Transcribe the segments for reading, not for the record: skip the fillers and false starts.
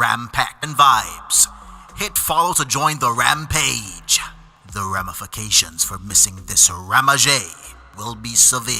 ram-packed and vibes. Hit follow to join the rampage. The ramifications for missing this ramage will be severe.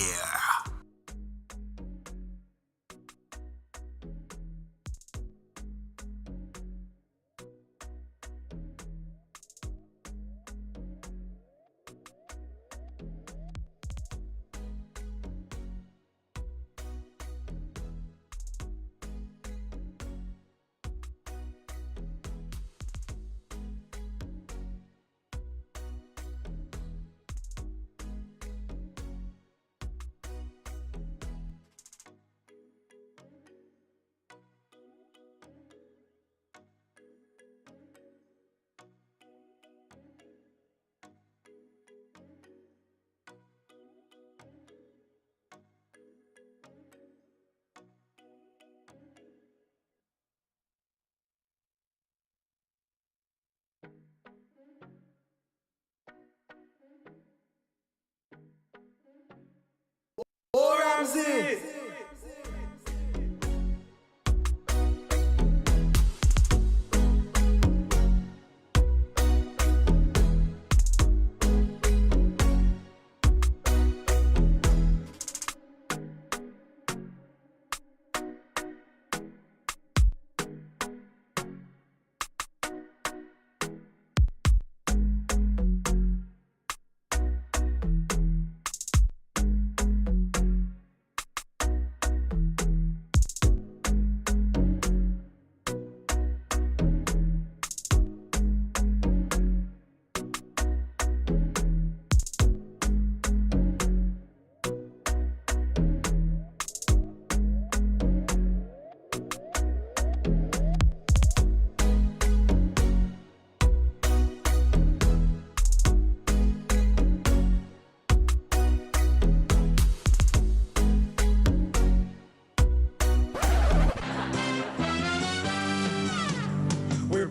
Ramsey!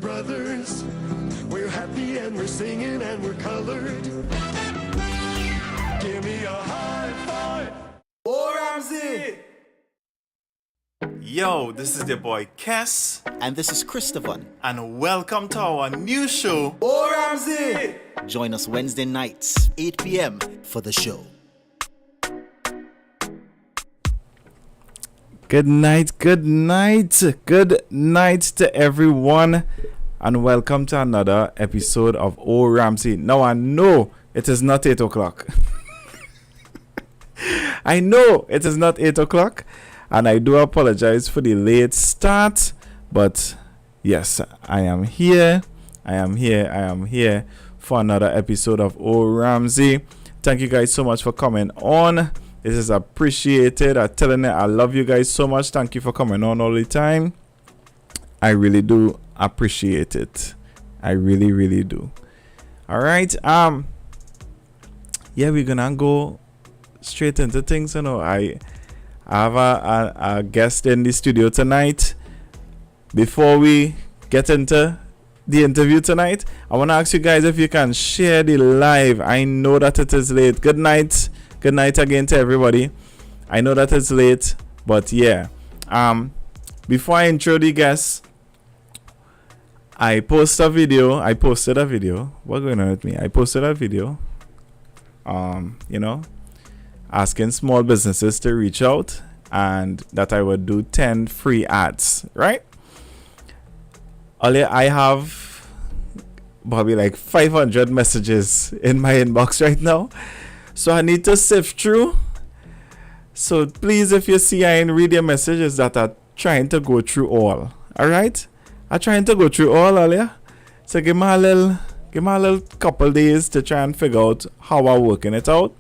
Brothers, we're happy and we're singing and we're colored. Give me a high five. Oh, Ramsey! Yo, this is your boy Kes, And this is Christopher. and welcome to our new show. Oh, Ramsey! Join us Wednesday nights, 8 p.m. for the show. Good night to everyone, and welcome to another episode of O Ramsey. Now I know it is not 8 o'clock. I know it is not 8 o'clock, and I do apologize for the late start, but yes, I am here for another episode of O Ramsey. Thank you guys so much for coming on. This is appreciated. I'm telling you, I love you guys so much. Thank you for coming on all the time. I really do appreciate it. I really do. All right. Yeah, we're gonna go straight into things. I have a guest in the studio tonight. Before we get into the interview tonight, I want to ask you guys if you can share the live. I know that it is late. Good night again to everybody. I know that it's late, but yeah. Before I intro the guests, I posted a video. What's going on with me? I posted a video. Asking small businesses to reach out and that I would do 10 free ads, right? I have probably like 500 messages in my inbox right now. So I need to sift through. So please, if you see I read your messages that are trying to go through all. Alright? I'm trying to go through all earlier. So give me a little couple days to try and figure out how I'm working it out.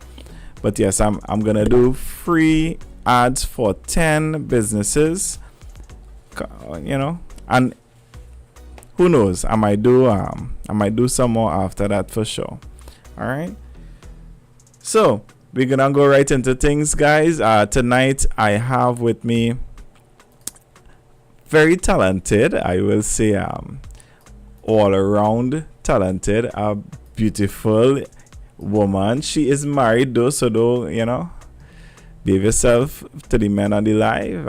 But yes, I'm gonna do free ads for 10 businesses. And who knows? I might do some more after that for sure. Alright. So we're gonna go right into things, guys. Tonight I have with me very talented, I will say, all around talented, a beautiful woman. She is married though, so behave yourself to the men on the live.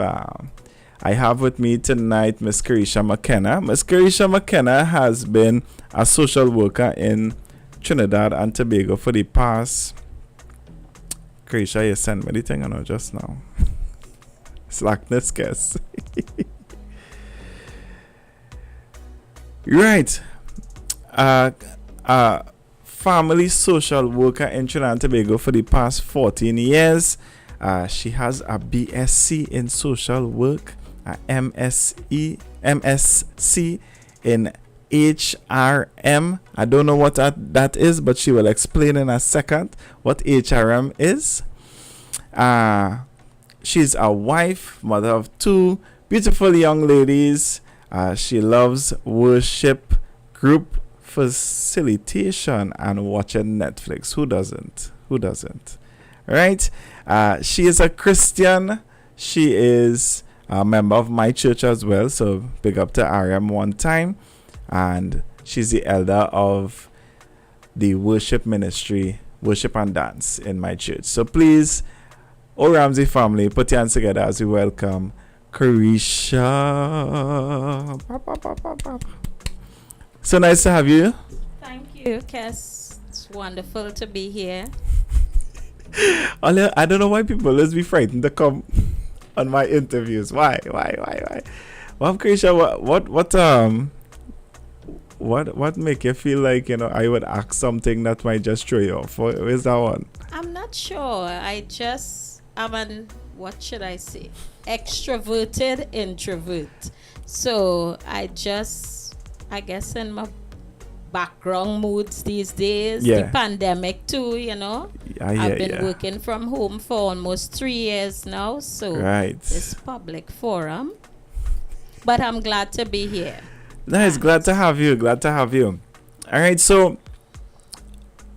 I have with me tonight Miss Corisha McKenna. Miss Corisha McKenna has been a social worker in Trinidad and Tobago for the past. Corisha, you sent me the thing, I know, just now. Slackness, guess. Right. Family social worker in Trinidad and Tobago for the past 14 years. She has a BSc in social work, a MSc in HRM. I don't know what that is, but she will explain in a second what HRM is. She's a wife, mother of 2 beautiful young ladies. She loves worship, group facilitation, and watching Netflix. Who doesn't? Right? She is a Christian. She is a member of my church as well. So big up to RM one time. And she's the elder of the worship ministry, worship and dance in my church. So please, Ramsey family, put your hands together as we welcome Corisha. So nice to have you. Thank you, Cass. It's wonderful to be here. I don't know why people always be frightened to come on my interviews. Why? Well, Corisha, what make you feel like, I would ask something that might just throw you off? Where's that one? I'm not sure. I'm an, what should I say? Extroverted introvert. So I guess in my background moods these days, the pandemic too, I've been working from home for almost 3 years now, so this public forum, but I'm glad to be here. Nice. Glad to have you. All right, so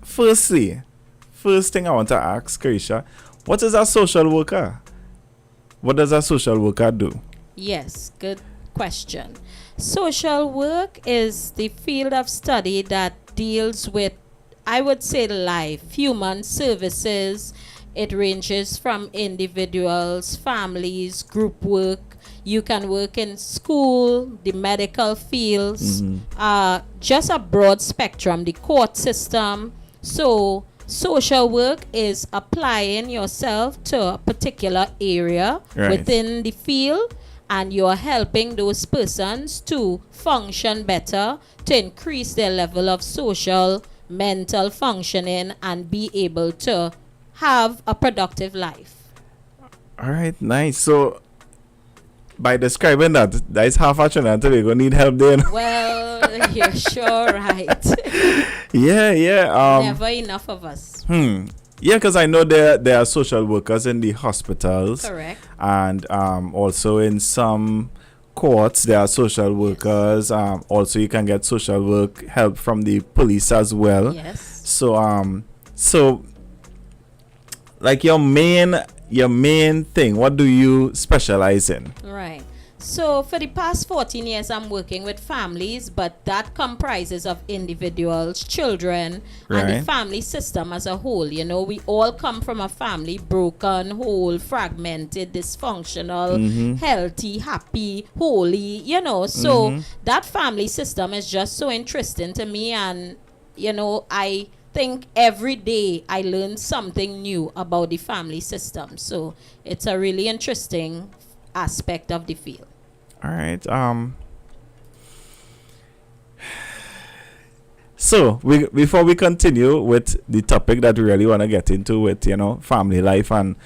first thing I want to ask Corisha, what is a social worker? What does a social worker do? Yes, good question. Social work is the field of study that deals with, I would say, life, human services. It ranges from individuals, families, group work. You can work in school, the medical fields, just a broad spectrum, the court system. So social work is applying yourself to a particular area within the field, and you're helping those persons to function better, to increase their level of social, mental functioning, and be able to have a productive life. All right, nice. So by describing that is half a Trinidad and Tobago need help there. Well, you're sure right. Yeah. Never enough of us. Yeah, because I know there are social workers in the hospitals. Correct. And also in some courts there are social workers. Also you can get social work help from the police as well. Yes. So like your main thing, what do you specialize in? Right. So for the past 14 years, I'm working with families, but that comprises of individuals, children, and the family system as a whole. We all come from a family broken, whole, fragmented, dysfunctional, healthy, happy, holy, So that family system is just so interesting to me. And, I think every day I learn something new about the family system. So it's a really interesting aspect of the field. All right. So before we continue with the topic that we really want to get into with family life and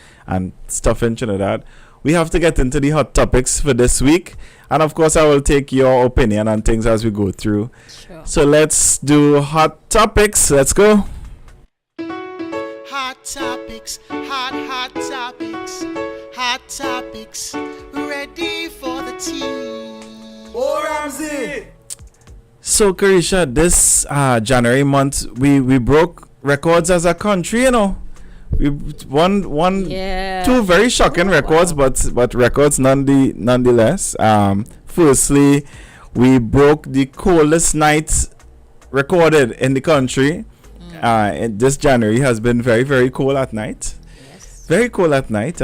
stuff in Trinidad, we have to get into the hot topics for this week, and of course I will take your opinion on things as we go through. Sure. So let's do hot topics. Let's go. Hot topics, hot topics, hot topics, ready for the tea. Oh, Ramsey! So Corisha, this January month we broke records as a country. We won 2 very shocking records, but records nonetheless. Firstly, we broke the coldest night recorded in the country. And this January has been very, very cold at night. Yes. Very cold at night.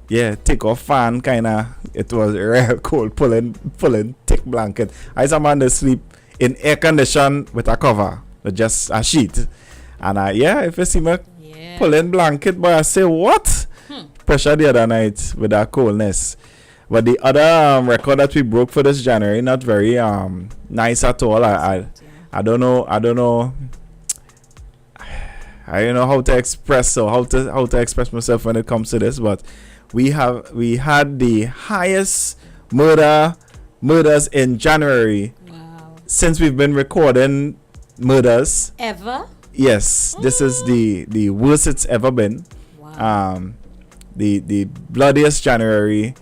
take off fan kinda. It was real cold, pulling thick blanket. I saw man to sleep in air condition with a cover, with just a sheet. And if you see me pulling blanket, boy, I say what? Pressure the other night with that coldness. But the other record that we broke for this January, not very nice at all. I don't know. I don't know how to express how to express myself when it comes to this, but we had the highest murders in January since we've been recording murders ever. Yes, this is the worst it's ever been. The bloodiest January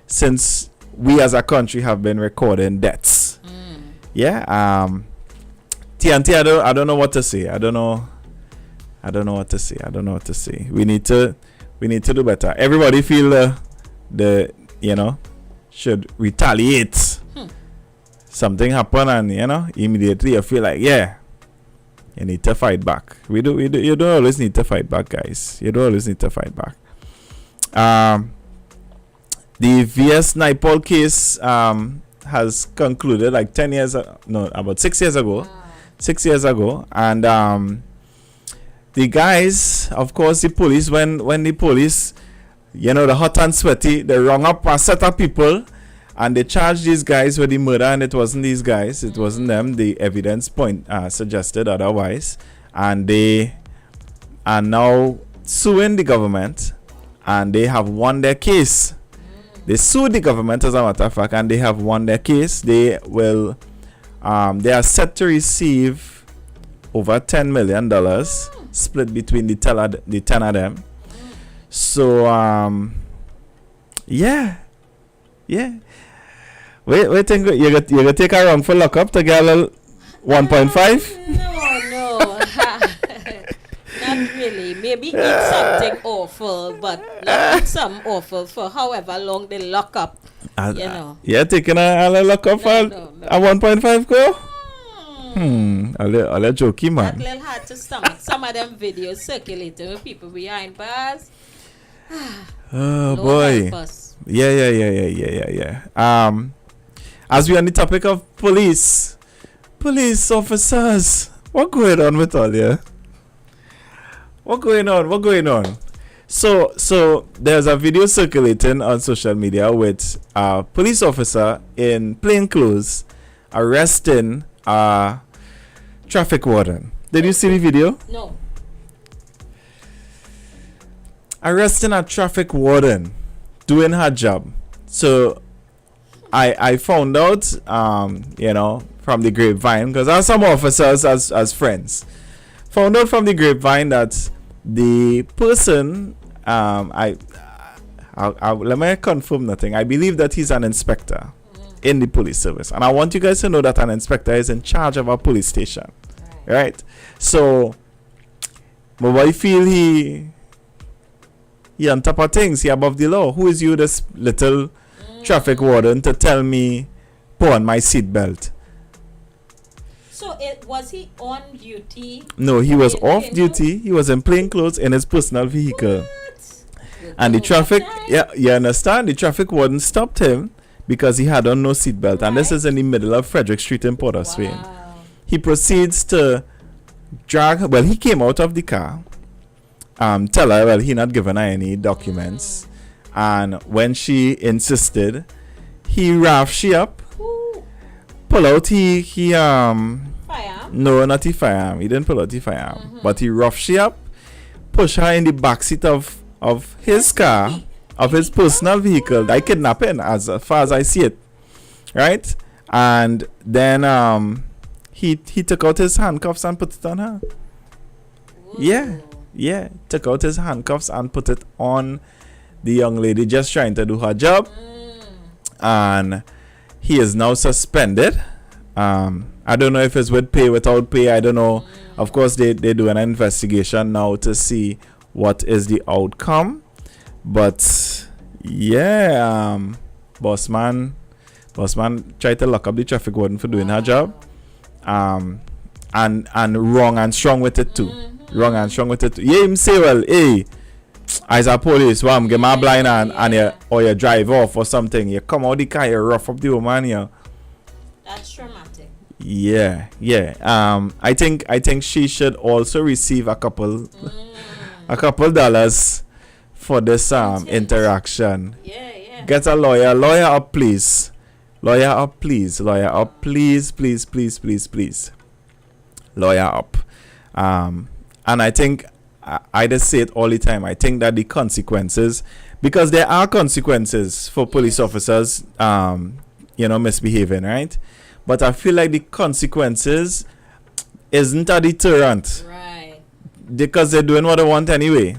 since we as a country have been recording deaths. T&T, I don't know what to say. I don't know what to say. We need to do better. Everybody feel the should retaliate. Something happen and immediately you feel like you need to fight back. You don't always need to fight back, guys. You don't always need to fight back. The VS Naipaul case has concluded like about 6 years ago. Wow. 6 years ago. And the guys, of course, the police, when the police, the hot and sweaty, they rung up a set of people and they charged these guys with the murder, and it wasn't these guys, it wasn't them. The evidence suggested otherwise. And they are now suing the government, and they have won their case. They sued the government, as a matter of fact, and they have won their case. They will, they are set to receive over $10 million, split between the 10 of them. So, Wait, think you're gonna take her wrong for lockup to get a little 1.5? No. Not really. Maybe eat something awful, but not eat some awful for however long they lock up. Yeah, taking a lockup for a 1.5 go? A little jokey, man. That little hard to stomach. Some of them videos circulating with people behind bars. Oh, boy. Yeah. As we on the topic of police officers, what going on with all you? What going on? So there's a video circulating on social media with a police officer in plain clothes arresting a traffic warden. Did you see the video? No. Arresting a traffic warden doing her job. So I found out from the grapevine, because I have some officers as friends. Found out from the grapevine that the person let me confirm nothing. I believe that he's an inspector in the police service, and I want you guys to know that an inspector is in charge of a police station, right? So my boy feel he on top of things, he above the law. Who is you, this little traffic warden, to tell me put on my seatbelt? So was he on duty? No, he was off duty. He was in plain clothes in his personal vehicle. And the traffic, you understand? The traffic warden stopped him because he had on no seatbelt. And this is in the middle of Frederick Street in Port of Spain. He proceeds to he came out of the car, tell her, he not given her any documents. And when she insisted, he roughed she up. Pull out firearm. No, not the firearm. He didn't pull out the firearm. But he roughed she up, push her in the backseat of his car, of his personal vehicle. That kidnapping, as far as I see it. Right? And then he took out his handcuffs and put it on her. Ooh. Yeah. Took out his handcuffs and put it on the young lady just trying to do her job. And he is now suspended. I don't know if it's with pay, without pay. I don't know. Of course, they do an investigation now to see what is the outcome. But yeah, boss man tried to lock up the traffic warden for doing her job. And wrong and strong with it too. Yeah, him say, well, hey, as a police, get my blind and you drive off or something. You come out the car, you rough up the woman, yeah. That's traumatic. Yeah. I think she should also receive a couple dollars for this interaction. Yeah. Get a lawyer. Lawyer up, please. Lawyer up. Please. Lawyer up. And I think I just say it all the time. I think that the consequences, because there are consequences for police officers, misbehaving, right? But I feel like the consequences isn't a deterrent. Right. Because they're doing what they want anyway.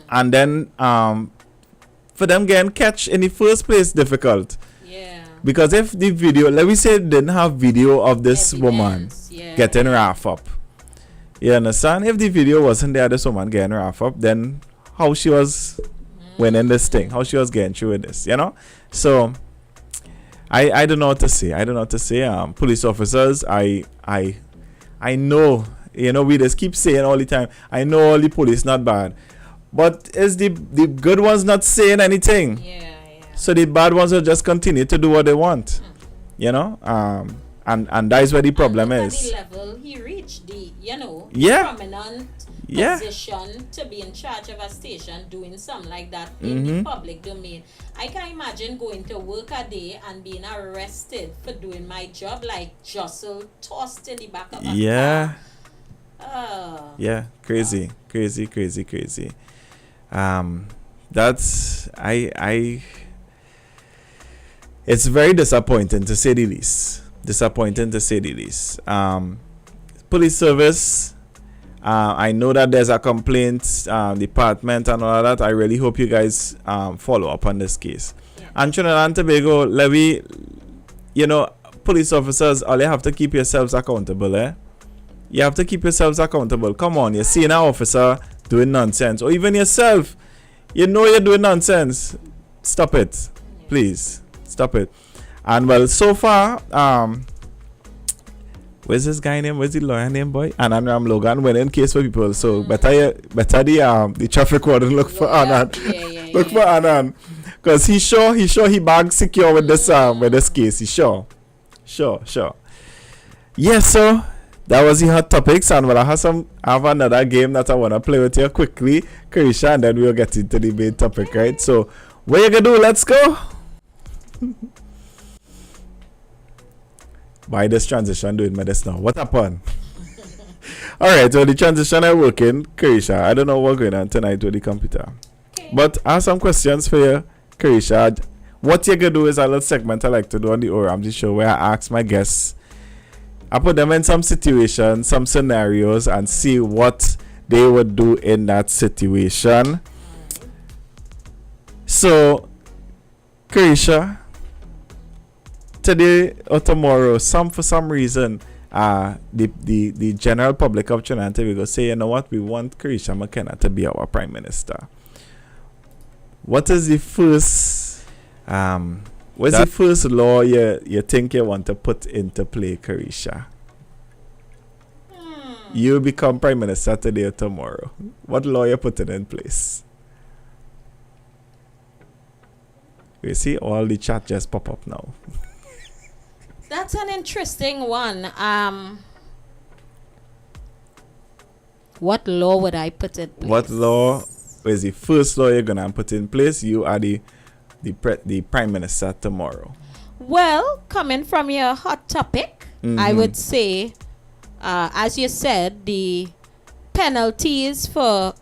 And then for them getting catch in the first place difficult. Yeah. Because if the video, let me say, didn't have video of this woman getting rough up. You understand? If the video wasn't there, this woman getting rough up, then how she was winning this thing, how she was getting through with this, So I don't know what to say. Police officers, I know, we just keep saying all the time, I know all the police not bad. But is the good ones not saying anything? Yeah. So the bad ones will just continue to do what they want. And that is where the problem is. At the level he reached, the prominent position to be in charge of a station doing something like that in the public domain. I can imagine going to work a day and being arrested for doing my job, like jostled, tossed in the back of a car. Yeah, crazy. That's it's very disappointing to say the least. Police service, I know that there's a complaint department and all of that. I really hope you guys follow up on this case. And Trinidad and Tobago, Levy, police officers, all you have to keep yourselves accountable, You have to keep yourselves accountable. Come on, you're seeing an officer doing nonsense, or even yourself, you're doing nonsense. Stop it, please. Stop it. And well, so far, where's this guy name? Where's the lawyer name, boy? Anand Logan went in case for people. So better the traffic warden look for Anand. Look for Anand, because he bagged secure with this case. He sure. Yes, so that was the hot topics, and well, I have another game that I wanna play with you quickly, Corisha, and then we'll get into the main topic, right? So what you gonna do? Let's go. Why this transition doing me this now? What happened? Alright, so the transition I working, Corisha. I don't know what's going on tonight with the computer. Okay. But I have some questions for you, Corisha. What you're gonna do is a little segment I like to do on the Ramsey show where I ask my guests, I put them in some situations, some scenarios, and see what they would do in that situation. So, Corisha, today or tomorrow, for some reason, the general public of Trinidad and Tobago say, you know what, we want Corisha McKenna to be our Prime Minister. What is the first law you think you want to put into play, Corisha? You become Prime Minister today or tomorrow. What law you putting in place? You see, all the chat just pop up now. That's an interesting one. What law would I put in place? What law is the first law you're gonna put in place? You are the Prime Minister tomorrow. Well, coming from your hot topic, I would say, as you said, the penalties for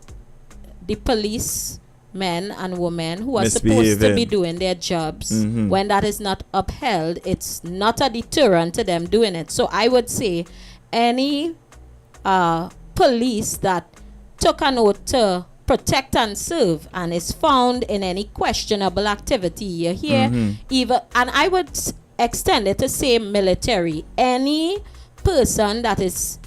the police men and women who are supposed to be doing their jobs, when that is not upheld, it's not a deterrent to them doing it. So I would say any police that took an oath to protect and serve and is found in any questionable activity you hear, even, and I would extend it to say military, any person that is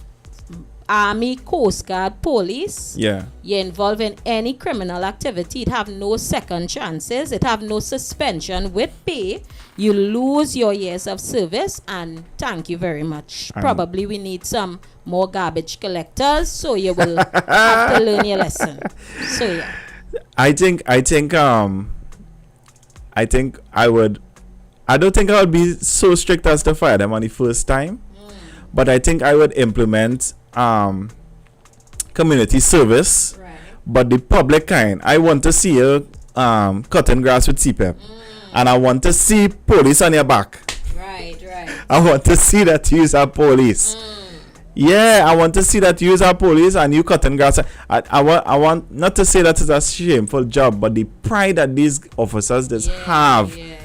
Army, Coast Guard, police, you're involved in any criminal activity, it have no second chances, it have no suspension with pay, you lose your years of service, and thank you very much. Probably we need some more garbage collectors, so you will have to learn your lesson. So I think I would. I don't think I would be so strict as to fire them on the first time, but I think I would implement community service, Right. but the public kind. I want to see you cutting grass with CPAP, and I want to see police on your back. Right. I want to see that you use a police. Yeah, I want to see that you use a police and you cutting grass. I want not to say that it's a shameful job, but the pride that these officers just have. Yeah.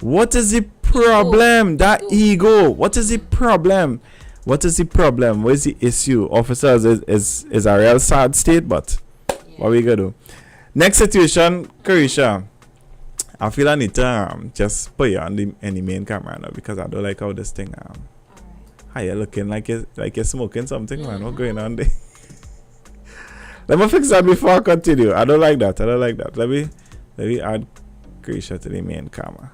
What is the problem? That ego. What is the problem? What is the issue? Officers is a real sad state, but what we gonna do? Next situation, Corisha. I feel I need to just put you on the main camera now because I don't like how this thing how you looking like you're smoking something, man. What's going on there? Let me fix that before I continue. I don't like that. Let me add Corisha to the main camera.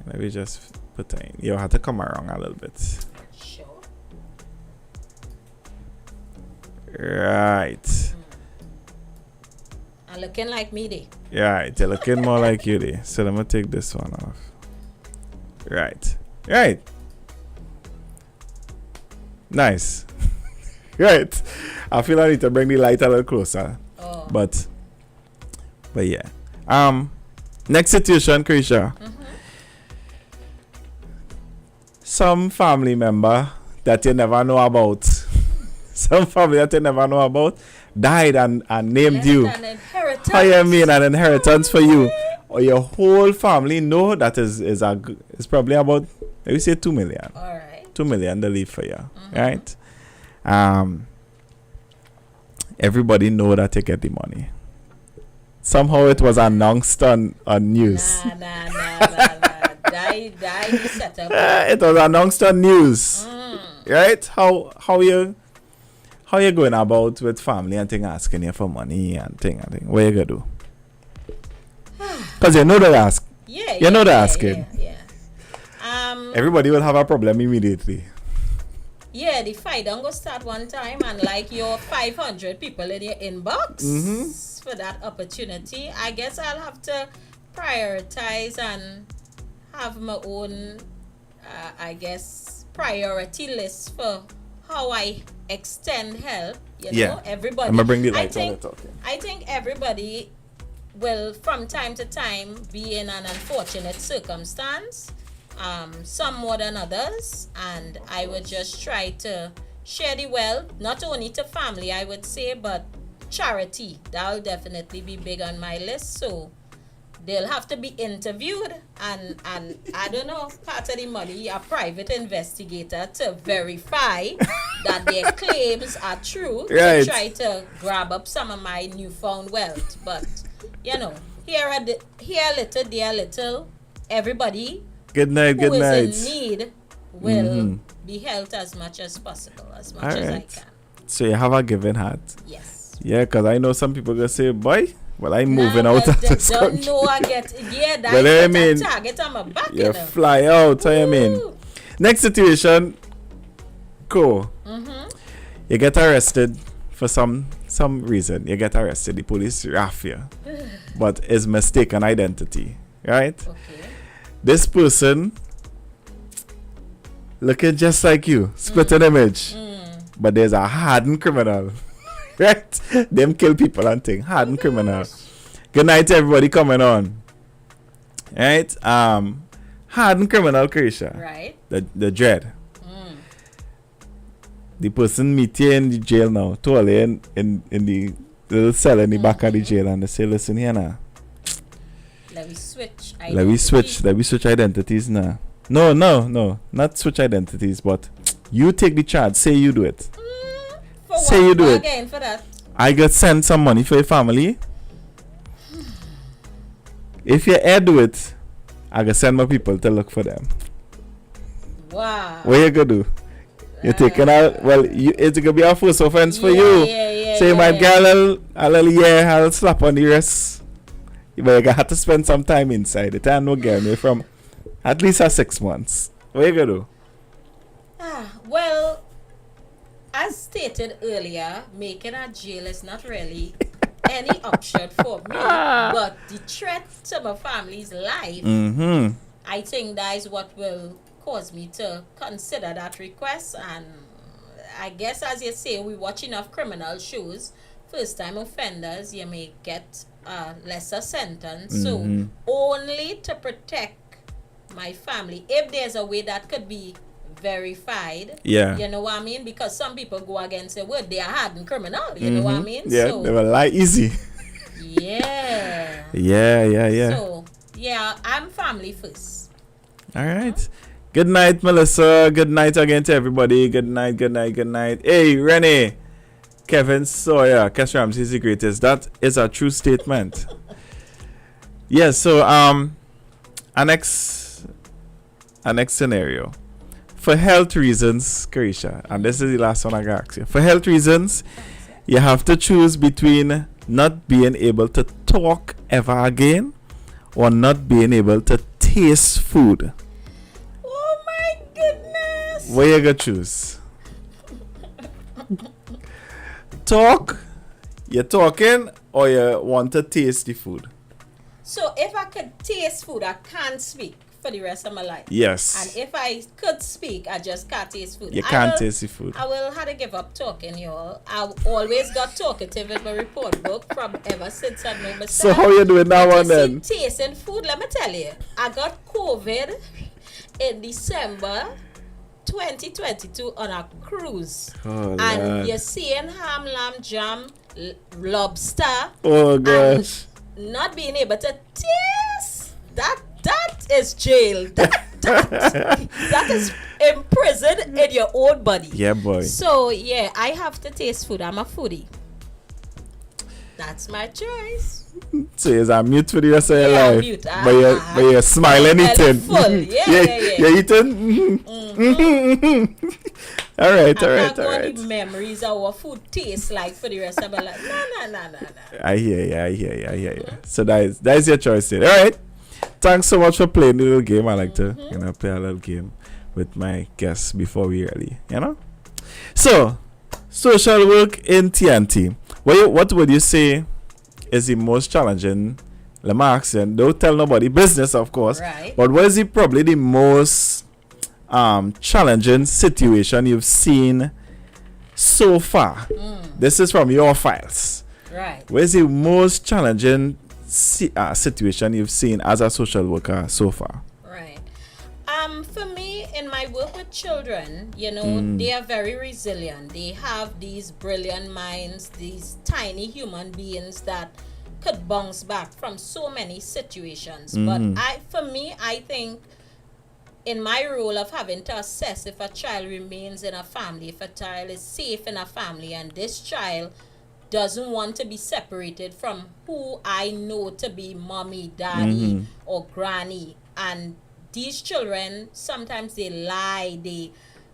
Let me just put in. You have to come around a little bit. Sure. Right. I'm looking like me there. Right. You're looking more like you there. So let me take this one off. Right. Nice. Right. I feel I need to bring the light a little closer. Oh. But yeah. Next situation, Corisha. Some family member that you never know about. Some family that you never know about died and named you. An inheritance. How you mean an inheritance for you? Or your whole family know that is probably about, let me say 2 million. All right. 2 million they leave for you. Right? Everybody know that you get the money. Somehow it was announced on news. Nah. Die setup. It was announced on news. Right? How you going about with family and thing asking you for money and thing. What you gonna do? Because you know they ask. Yeah. You know they're asking. Yeah. Everybody will have a problem immediately. Yeah, the fight don't go start one time and like your 500 people in your inbox for that opportunity. I guess I'll have to prioritize and have my own, priority list for how I extend help. You know, everybody. I'm gonna bring the light on it. Okay. I think everybody will, from time to time, be in an unfortunate circumstance. Some more than others, and I would just try to share the wealth, not only to family, I would say, but charity. That'll definitely be big on my list. So they'll have to be interviewed, and I don't know, part of the money, a private investigator to verify that their claims are true, right, to try to grab up some of my newfound wealth. But you know, here little, there little, everybody Good night. who is in need will be helped as much as possible, as much as I can. So you have a giving heart. Yes. Yeah, because I know some people gonna say, boy, well, I'm moving out of this don't country. know I get, that's Well, I mean, target on my back, you fly out, I mean. Next situation, cool. You get arrested for some reason. You get arrested. The police raff you. But it's mistaken identity, right? Okay. This person looking just like you, split an image, but there's a hardened criminal, right? Them kill people and thing, hardened criminal. Good night, everybody coming on, right? Hardened criminal, Corisha, Right. the dread. The person meet you in the jail now, totally in the little cell in the back of the jail, and they say, listen here now. Let me switch. Let me switch identities now. No, not switch identities, but you take the charge. Say you do it. For Say what? you do it. Again for that. I got send some money for your family. If you do it, I got send my people to look for them. Wow. What you gonna do? You're taking out. Well, it's gonna be a first offense for you. So you might get a little slap on the wrist. But you're gonna have to spend some time inside it and no get me from at least 6 months. What you gonna do? Well, as stated earlier, making a jail is not really any option for me. But the threat to my family's life, I think that is what will cause me to consider that request. And I guess, as you say, we watch enough criminal shows. First time offenders, you may get a lesser sentence. So only to protect my family, if there's a way that could be verified, you know what I mean? Because some people go against the word, they are hardened criminal, you know what I mean? Yeah, so, they will lie easy. Yeah. Yeah. So, I'm family first. All right. Good night, Melissa. Good night again to everybody. Good night. Hey, Renee. Kevin Sawyer, Cash Ramsey is the greatest. That is a true statement. Yes, so our next scenario. For health reasons, Corisha, and this is the last one I got ask you. For health reasons, you have to choose between not being able to talk ever again or not being able to taste food. Oh my goodness. What you gonna choose? You're talking, or you want to taste the food? So if I could taste food, I can't speak for the rest of my life. Yes. And if I could speak, I just can't taste food. You can't taste the food. I will have to give up talking, y'all. I've always got talkative in my report book from ever since I know myself. So how you doing that one then? Tasting food, let me tell you. I got COVID in December 2022 on a cruise. Oh, and Lord. you're seeing ham, lamb, jam, lobster. Oh gosh. And not being able to taste that is jail. That is imprisoned in your own body. Yeah, boy. So yeah, I have to taste food. I'm a foodie. That's my choice. So you're mute for the rest of your Yeah, I'm life. mute. But you're smiling eating. Full. Yeah. You're eating? All right. I'm not going to memories of what food tastes like for the rest of my life. No. I hear you. So that is your choice then. All right. Thanks so much for playing the little game. I like to play a little game with my guests before we really, So, social work in T&T. What would you say is the most challenging? Let me ask you. Don't tell nobody business, of course. Right. But what is probably the most challenging situation you've seen so far? This is from your files. Right. What is the most challenging situation you've seen as a social worker so far? Right. For me, in my work with children, they are very resilient. They have these brilliant minds, these tiny human beings that could bounce back from so many situations. But I think in my role of having to assess if a child remains in a family, if a child is safe in a family, and this child doesn't want to be separated from who I know to be mommy, daddy, or granny. And these children, sometimes they lie, they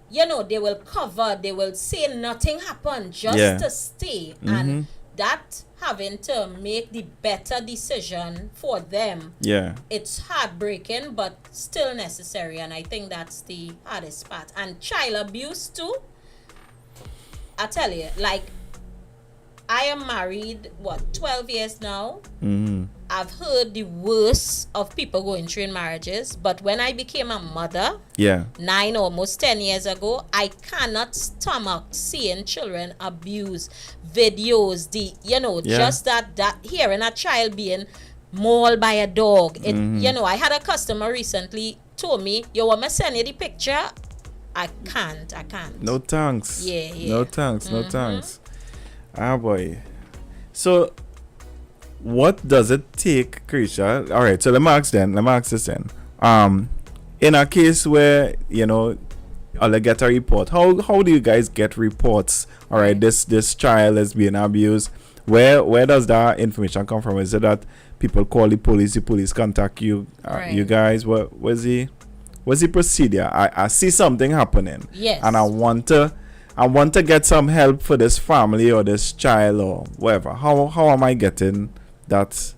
will cover, they will say nothing happened just to stay. And that having to make the better decision for them, it's heartbreaking, but still necessary. And I think that's the hardest part. And child abuse too, I tell you, I am married, 12 years now. I've heard the worst of people going through in marriages. But when I became a mother, 9, almost 10 years ago, I cannot stomach seeing children abuse videos. Just that hearing a child being mauled by a dog. I had a customer recently told me, you want me to send you the picture? I can't. No thanks. Yeah. No thanks. Ah, boy. So, what does it take, Corisha? All right, so let me ask this then. In a case where, I'll get a report, how do you guys get reports? All right, this child is being abused. Where does that information come from? Is it that people call the police contact you, you guys? What's the procedure? I see something happening. Yes. And I want to get some help for this family or this child or whatever. How am I getting that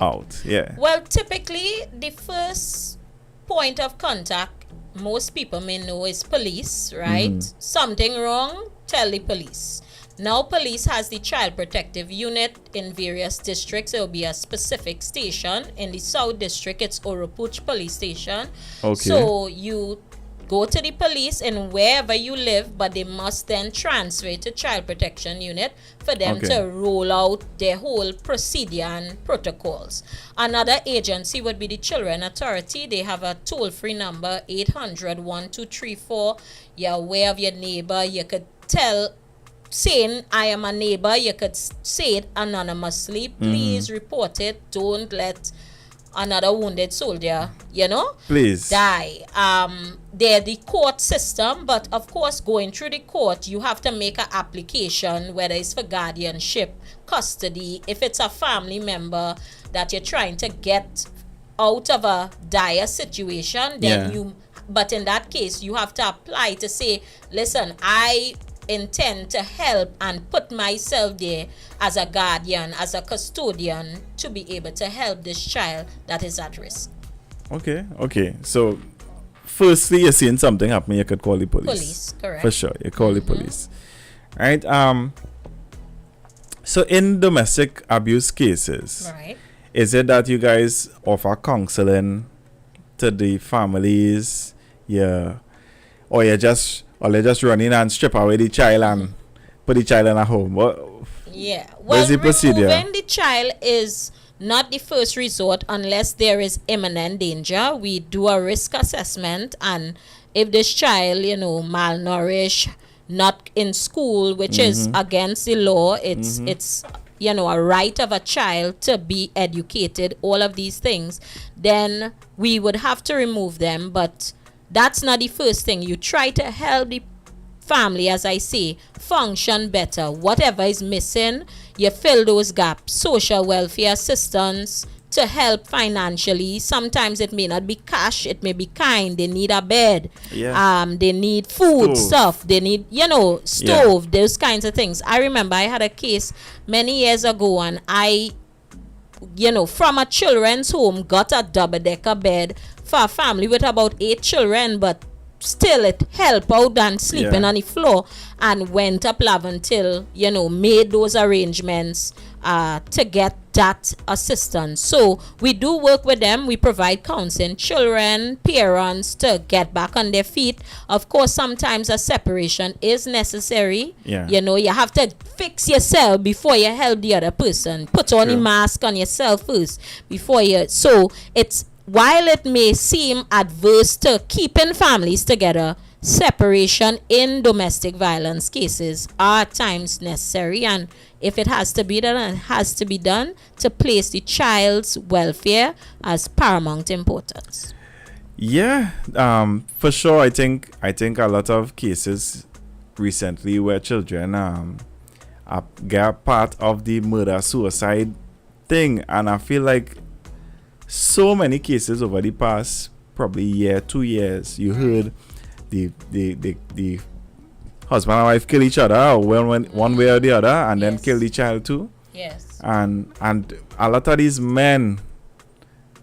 out? Yeah. Well, typically the first point of contact most people may know is police, right? Something wrong, tell the police. Now police has the child protective unit in various districts. It will be a specific station. In the South District, it's Oropuch Police Station. Okay. So you go to the police in wherever you live, but they must then transfer to child protection unit for them Okay. to roll out their whole procedure and protocols. Another agency would be the Children Authority. They have a toll-free number, 800-1234. You're aware of your neighbor. You could saying I am a neighbor, you could say it anonymously. Please report it. Don't let another wounded soldier, Please. die. They're the court system, but of course going through the court you have to make an application, whether it's for guardianship, custody, if it's a family member that you're trying to get out of a dire situation, then Yeah. but in that case you have to apply to say, listen, I intend to help and put myself there as a guardian, as a custodian, to be able to help this child that is at risk. Okay. So, firstly, you're seeing something happening, you could call the police. Police, correct. For sure, you call the police. Right? So, in domestic abuse cases, Right. is it that you guys offer counseling to the families? Yeah. Or they're just running and strip away the child and put the child in a home? Yeah. What's the procedure? Removing the child is not the first resort unless there is imminent danger. We do a risk assessment, and if this child, malnourished, not in school, which is against the law, it's a right of a child to be educated, all of these things, then we would have to remove them. But that's not the first thing. You try to help the family, as I say, function better. Whatever is missing, you fill those gaps. Social welfare assistance to help financially. Sometimes it may not be cash, it may be kind. They need a bed. Yeah. They need food Stove. stuff. They need, stove, those kinds of things. I remember I had a case many years ago, and I, from a children's home, got a double-decker bed for a family with about 8 children, but still it helped out than sleeping on the floor, and went up Laventil, made those arrangements to get that assistance. So we do work with them. We provide counseling, children, parents, to get back on their feet. Of course, sometimes a separation is necessary. Yeah. You have to fix yourself before you help the other person. Put on the mask on yourself first before you. So it's, while it may seem adverse to keeping families together, separation in domestic violence cases are at times necessary, and if it has to be done, it has to be done to place the child's welfare as paramount importance. Yeah, for sure. I think a lot of cases recently where children get part of the murder-suicide thing, and I feel like so many cases over the past probably year, 2 years, you heard the husband and wife kill each other, or one way or the other, and then kill the child too. Yes. And a lot of these men,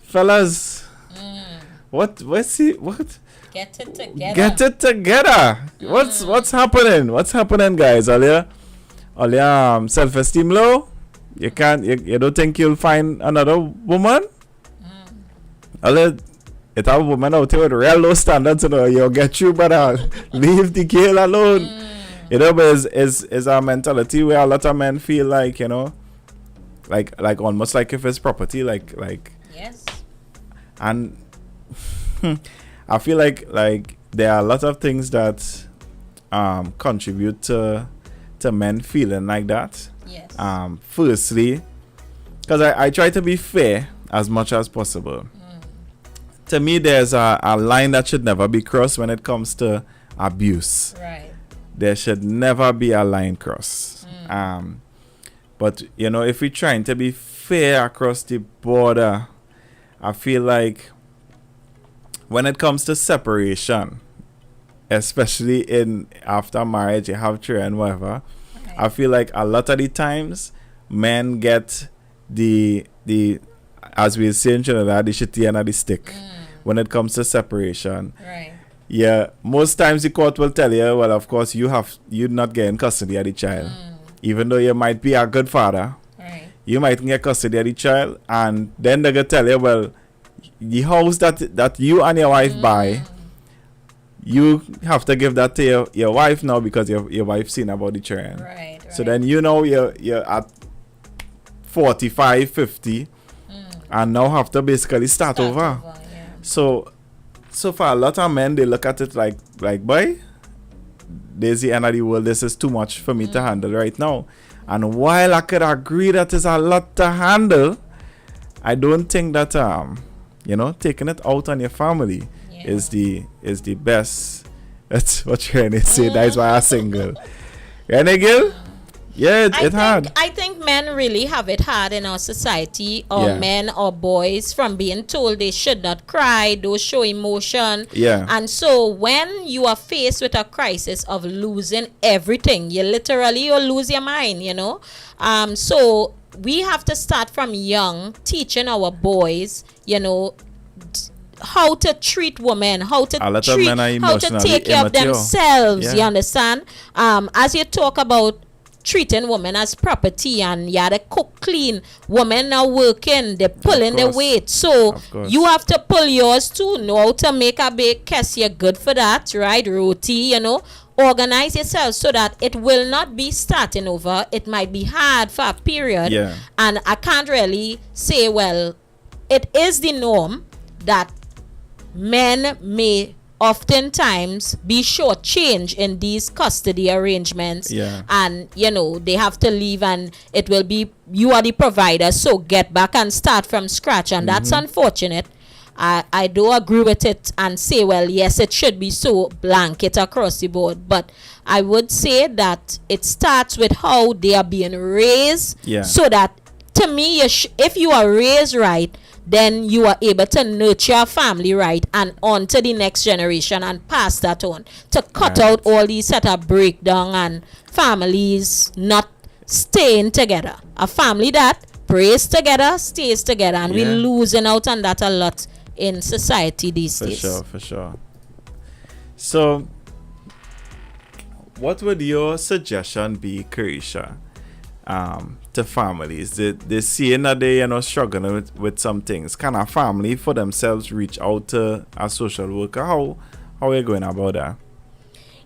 fellas, what Get it together. get it together. What's happening, guys? All your self-esteem low? You don't think you'll find another woman? It have a woman out here with real low standards, you'll get you, but leave the girl alone. But it's our mentality where a lot of men feel like, like almost like if it's property, like Yes. and I feel like there are a lot of things that contribute to men feeling like that. Yes. Firstly, because I try to be fair as much as possible. To me, there's a line that should never be crossed when it comes to abuse. Right. There should never be a line crossed. But if we're trying to be fair across the border, I feel like when it comes to separation, especially in after marriage, you have children, whatever, I feel like a lot of the times men get the as we say in Trinidad, the shitty end of the stick when it comes to separation. Right. Yeah, most times the court will tell you, well, of course you're not getting custody of the child. even though you might be a good father, Right. you might get custody of the child, and then they're gonna tell you, well, the house that you and your wife buy, you have to give that to your wife now because your wife seen about the child. Right. So then you're at 45, 50, and now have to basically start over. Yeah. So for a lot of men, they look at it like boy, there's the end of the world. This is too much for me to handle right now. And while I could agree that is a lot to handle, I don't think that taking it out on your family is the best. That's what you're gonna say. That's why I'm single. Renegil? Yeah, it hard. I think men really have it hard in our society, or Yeah. men or boys, from being told they should not cry, don't show emotion. Yeah. And so when you are faced with a crisis of losing everything, you lose your mind, So we have to start from young, teaching our boys, how to treat women, how to A lot of men are how to emotionally take care of immature. themselves. Yeah. You understand? As you talk about treating women as property, and they cook clean, women are working, they're pulling the course. weight, so Of course. you have to pull yours too. Know how to make a bake case, you're good for that, right? Roti, organize yourself so that it will not be starting over. It might be hard for a period. Yeah. And I can't really say, well, it is the norm that men may oftentimes be shortchanged in these custody arrangements. Yeah. And they have to leave, and it will be, you are the provider, so get back and start from scratch. And that's unfortunate. I do agree with it and say, well, yes, it should be so blanket across the board, but I would say that it starts with how they are being raised. Yeah. So that, to me, if you are raised right, then you are able to nurture a family right, and on to the next generation, and pass that on, to cut Right. out all these set of breakdown and families not staying together. A family that prays together stays together, and Yeah. we're losing out on that a lot in society these days. For sure. So, what would your suggestion be, Corisha, to families? They seeing that they struggling with some things. Can a family for themselves reach out to a social worker? How are you going about that?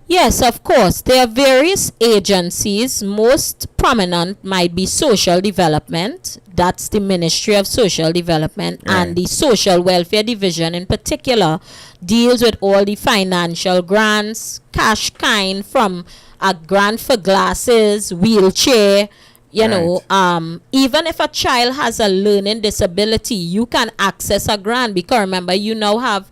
Yes, of course. There are various agencies. Most prominent might be social development. That's the Ministry of Social Development. Right. And the Social Welfare Division in particular deals with all the financial grants, cash kind, from a grant for glasses, wheelchair. Even if a child has a learning disability, you can access a grant, because remember, you now have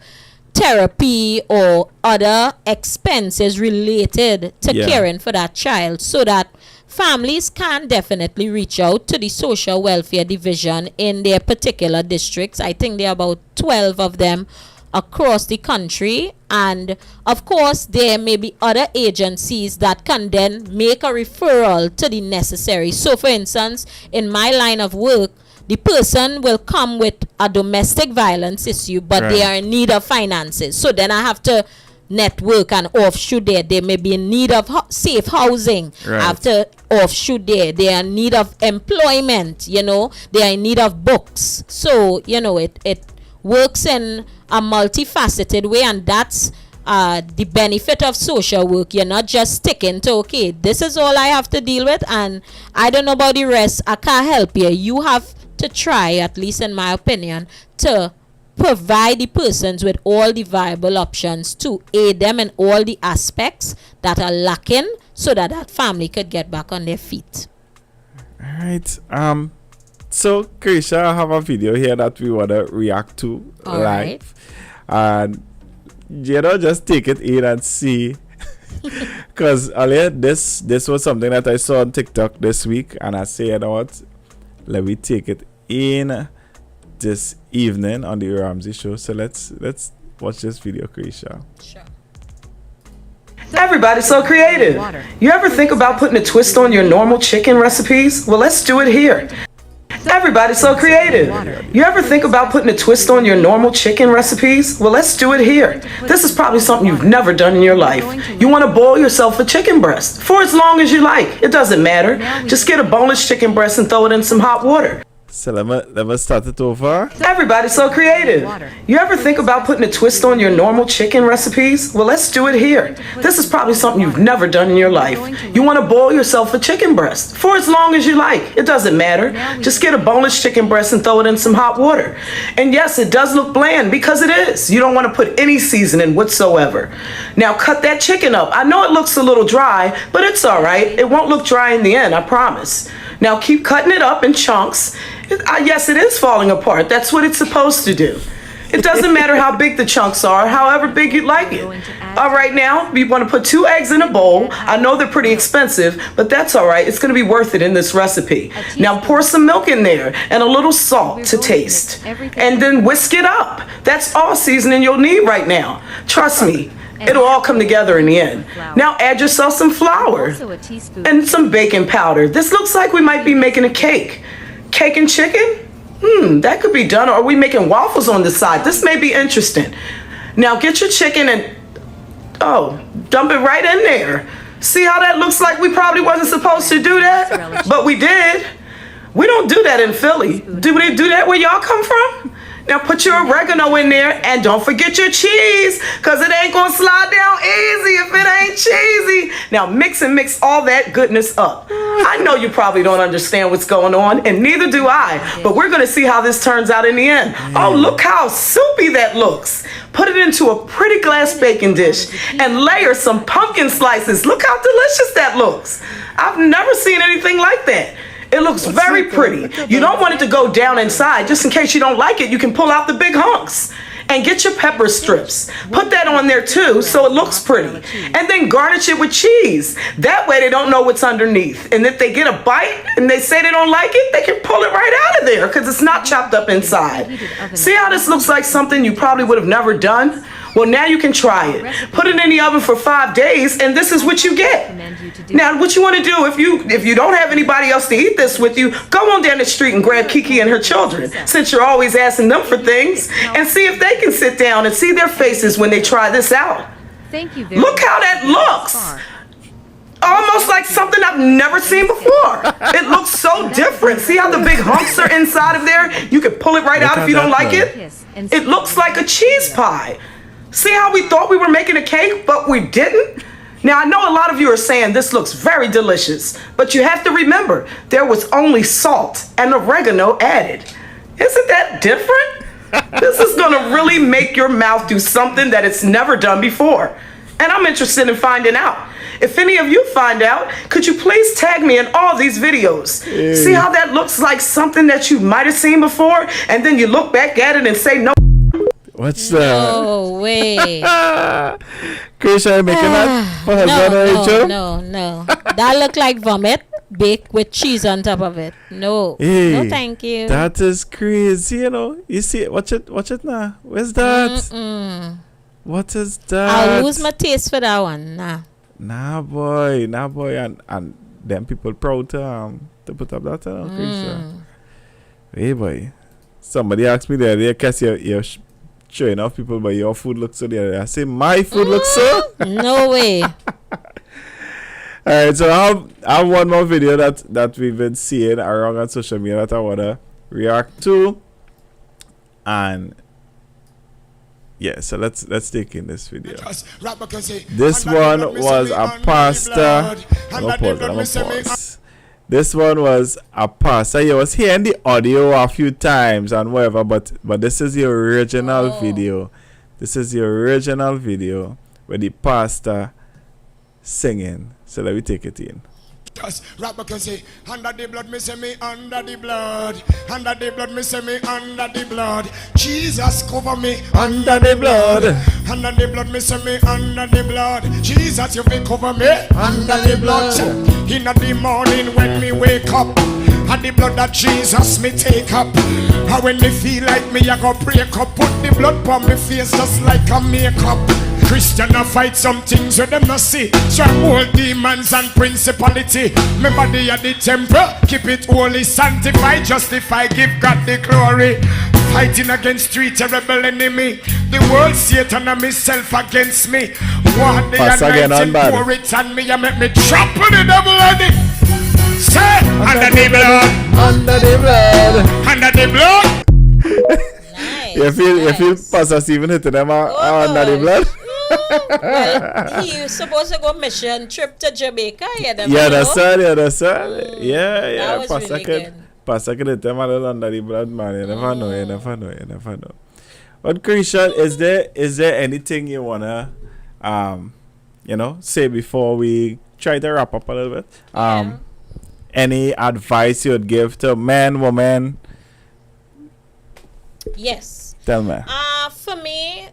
therapy or other expenses related to Yeah. caring for that child, so that families can definitely reach out to the Social Welfare Division in their particular districts. I think there are about 12 of them across the country. And of course, there may be other agencies that can then make a referral to the necessary. So for instance, in my line of work, the person will come with a domestic violence issue, but they Right. are in need of finances. So then I have to network and offshoot there. They may be in need of safe housing. Right. I have to offshoot there. They are in need of employment. They are in need of books. So it works in a multifaceted way, and that's the benefit of social work. You're not just sticking to, okay, this is all I have to deal with, and I don't know about the rest, I can't help you. You have to try, at least in my opinion, to provide the persons with all the viable options to aid them in all the aspects that are lacking, so that that family could get back on their feet. All right. So, Corisha, I have a video here that we want to react to All live. And, just take it in and see. Because earlier, this was something that I saw on TikTok this week. And I said, what? Let me take it in this evening on the Ramsey show. So, let's watch this video, Corisha. Sure. Everybody's so creative. You ever think about putting a twist on your normal chicken recipes? Well, let's do it here. Everybody Everybody's so creative. You ever think about putting a twist on your normal chicken recipes? Well, let's do it here. This is probably something you've never done in your life. You want to boil yourself a chicken breast for as long as you like. It doesn't matter. Just get a boneless chicken breast and throw it in some hot water. So let me start it over. Everybody's so creative. You ever think about putting a twist on your normal chicken recipes? Well, let's do it here. This is probably something you've never done in your life. You want to boil yourself a chicken breast for as long as you like. It doesn't matter. Just get a boneless chicken breast and throw it in some hot water. And yes, it does look bland because it is. You don't want to put any seasoning whatsoever. Now cut that chicken up. I know it looks a little dry, but it's all right. It won't look dry in the end, I promise. Now keep cutting it up in chunks. Yes, it is falling apart. That's what it's supposed to do. It doesn't matter how big the chunks are, however big you like it. All right, now, you want to put 2 eggs in a bowl. I know they're pretty expensive, but that's all right. It's going to be worth it in this recipe. Now pour some milk in there and a little salt to taste. And then whisk it up. That's all seasoning you'll need right now. Trust me. It'll all come together in the end. Now add yourself some flour and some baking powder. This looks like we might be making a cake. Cake and chicken? That could be done. Or are we making waffles on the side? This may be interesting. Now get your chicken and, dump it right in there. See how that looks like we probably wasn't supposed to do that? But we did. We don't do that in Philly. Do they do that where y'all come from? Now put your oregano in there and don't forget your cheese, because it ain't gonna slide down easy if it ain't cheesy. Now mix all that goodness up. I know you probably don't understand what's going on, and neither do I, but we're gonna see how this turns out in the end. Oh, look how soupy that looks. Put it into a pretty glass baking dish and layer some pumpkin slices. Look how delicious that looks. I've never seen anything like that. It looks very pretty. You don't want it to go down inside. Just in case you don't like it, you can pull out the big hunks. And get your pepper strips. Put that on there too so it looks pretty. And then garnish it with cheese. That way they don't know what's underneath. And if they get a bite and they say they don't like it, they can pull it right out of there because it's not chopped up inside. See how this looks like something you probably would have never done? Well, now you can try it. Put it in the oven for 5 days, and this is what you get. Now, what you want to do, if you don't have anybody else to eat this with you, go on down the street and grab Kiki and her children, since you're always asking them for things, and see if they can sit down and see their faces when they try this out. Thank you very Look how that looks. Almost like something I've never seen before. It looks so different. See how the big humps are inside of there? You can pull it right out if you don't like it. It looks like a cheese pie. See how we thought we were making a cake, but we didn't? Now, I know a lot of you are saying this looks very delicious, but you have to remember, there was only salt and oregano added. Isn't that different? This is gonna really make your mouth do something that it's never done before. And I'm interested in finding out. If any of you find out, could you please tag me in all these videos? See how that looks like something that you might have seen before, and then you look back at it and say, no. What's that? No way. Corisha, making that for husband no. That look like vomit baked with cheese on top of it. No. Hey, no, thank you. That is crazy, you know. You see, watch it now. Where's that? What is that? I'll lose my taste for that one. Nah, boy, and them people proud to put up that Corisha. Hey, boy. Somebody asked me the other day, because you're showing off people, but your food looks so the other day. I say, my food looks so? No way. Alright, so I have one more video that we've been seeing around on social media that I want to react to. And yeah, so let's take in this video. This one was a pastor. Pause. This one was a pastor. You was hearing the audio a few times and whatever, but this is the original video. This is the original video where the pastor singing. So let me take it in. Rapper can say, under the blood, me say me under the blood. Under the blood, me say me under the blood. Jesus cover me under the blood. Under the blood, me say me under the blood. Jesus, you will cover me under the blood. In the morning when me wake up, and the blood that Jesus me take up. And when me feel like me, I go break up. Put the blood on me face just like a makeup. Christian a fight some things where them not see. Stronghold demons and principality. Me body at the temple, keep it holy, sanctify, justify, give God the glory. Fighting against three terrible enemy. The world, Satan and myself against me. What the anointing pour it on me and make me trample the devil on it. Say, under the blood. Under the blood. Under the blood. Nice. You feel Pastor Stephen hitting them under the blood? Well, he supposed to go mission trip to Jamaica. Yeah, that's right. Yeah. That was Pastor really good. Pastor could hit them a little under the blood, man. You never know. But Corisha, is there anything you wanna say before we try to wrap up a little bit? Any advice you would give to men, women? Yes. Tell me. For me,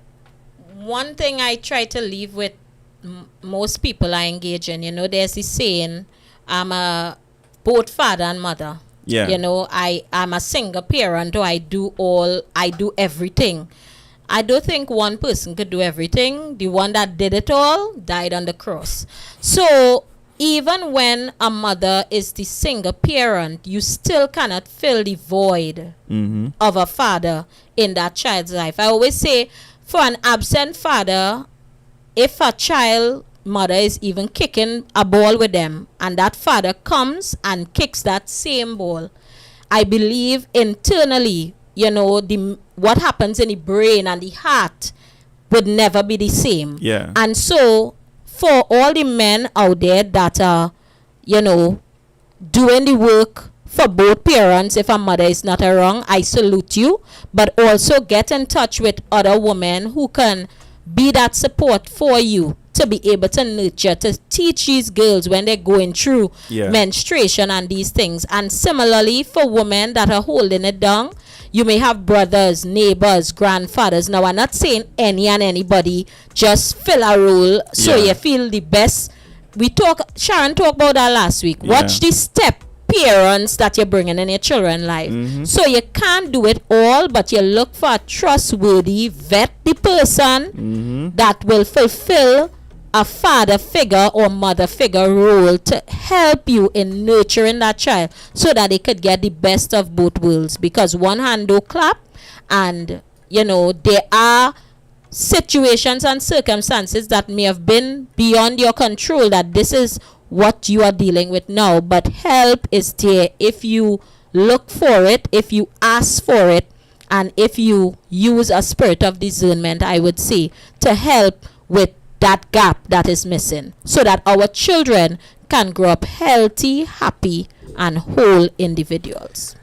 one thing I try to leave with most people I engage in, there's this saying, I'm a both father and mother. Yeah. I'm a single parent, or I do everything. I don't think one person could do everything. The one that did it all died on the cross. So even when a mother is the single parent, you still cannot fill the void of a father in that child's life. I always say, for an absent father, if a child mother is even kicking a ball with them and that father comes and kicks that same ball, I believe internally, what happens in the brain and the heart would never be the same. Yeah. And so for all the men out there that are, doing the work for both parents, if a mother is not around, I salute you. But also get in touch with other women who can be that support for you to be able to nurture, to teach these girls when they're going through menstruation and these things. And similarly, for women that are holding it down, you may have brothers, neighbors, grandfathers. Now, I'm not saying any and anybody just fill a role so you feel the best. Sharon talked about that last week. Watch the step parents that you're bringing in your children's life. So you can't do it all, but you look for a trustworthy, vet the person that will fulfill a father figure or mother figure role to help you in nurturing that child so that they could get the best of both worlds. Because one hand don't clap, and there are situations and circumstances that may have been beyond your control, that this is what you are dealing with now, but help is there if you look for it, if you ask for it, and if you use a spirit of discernment, I would say, to help with that gap that is missing, so that our children can grow up healthy, happy, and whole individuals.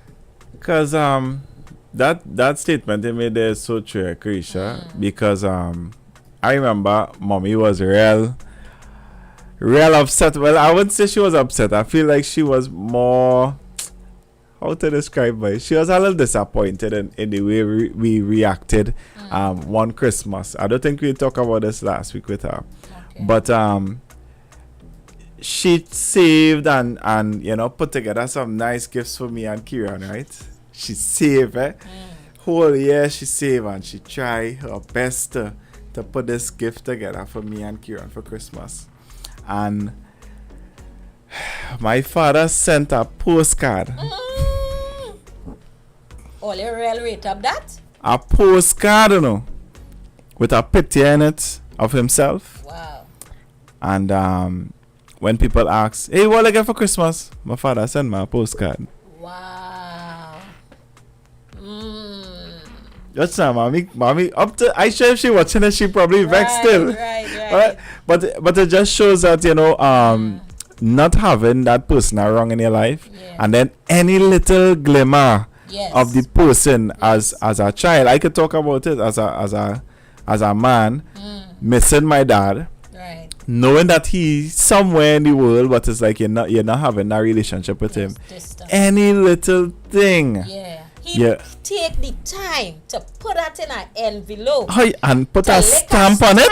Because that statement they made there is so true, Corisha, because I remember mommy was real upset. Well, I wouldn't say she was upset. I feel like she was more, how to describe it? She was a little disappointed in the way we reacted one Christmas. I don't think we talked about this last week with her. Okay. But she saved and put together some nice gifts for me and Kieran, right? She saved whole year she saved, and she tried her best to put this gift together for me and Kieran for Christmas. And my father sent a postcard. All you real rate up that? A postcard, with a picture in it of himself. Wow. And when people ask, hey, what I get for Christmas? My father sent me a postcard. Wow. That's not mommy up to, I sure if she watching it, she probably vexed still. Right. But it just shows that, not having that person around in your life, and then any little glimmer of the person as a child. I could talk about it as a man, missing my dad, knowing that he's somewhere in the world, but it's like you're not having that relationship with him. Distant. Any little thing. He take the time to put that in an envelope. And put a stamp on it.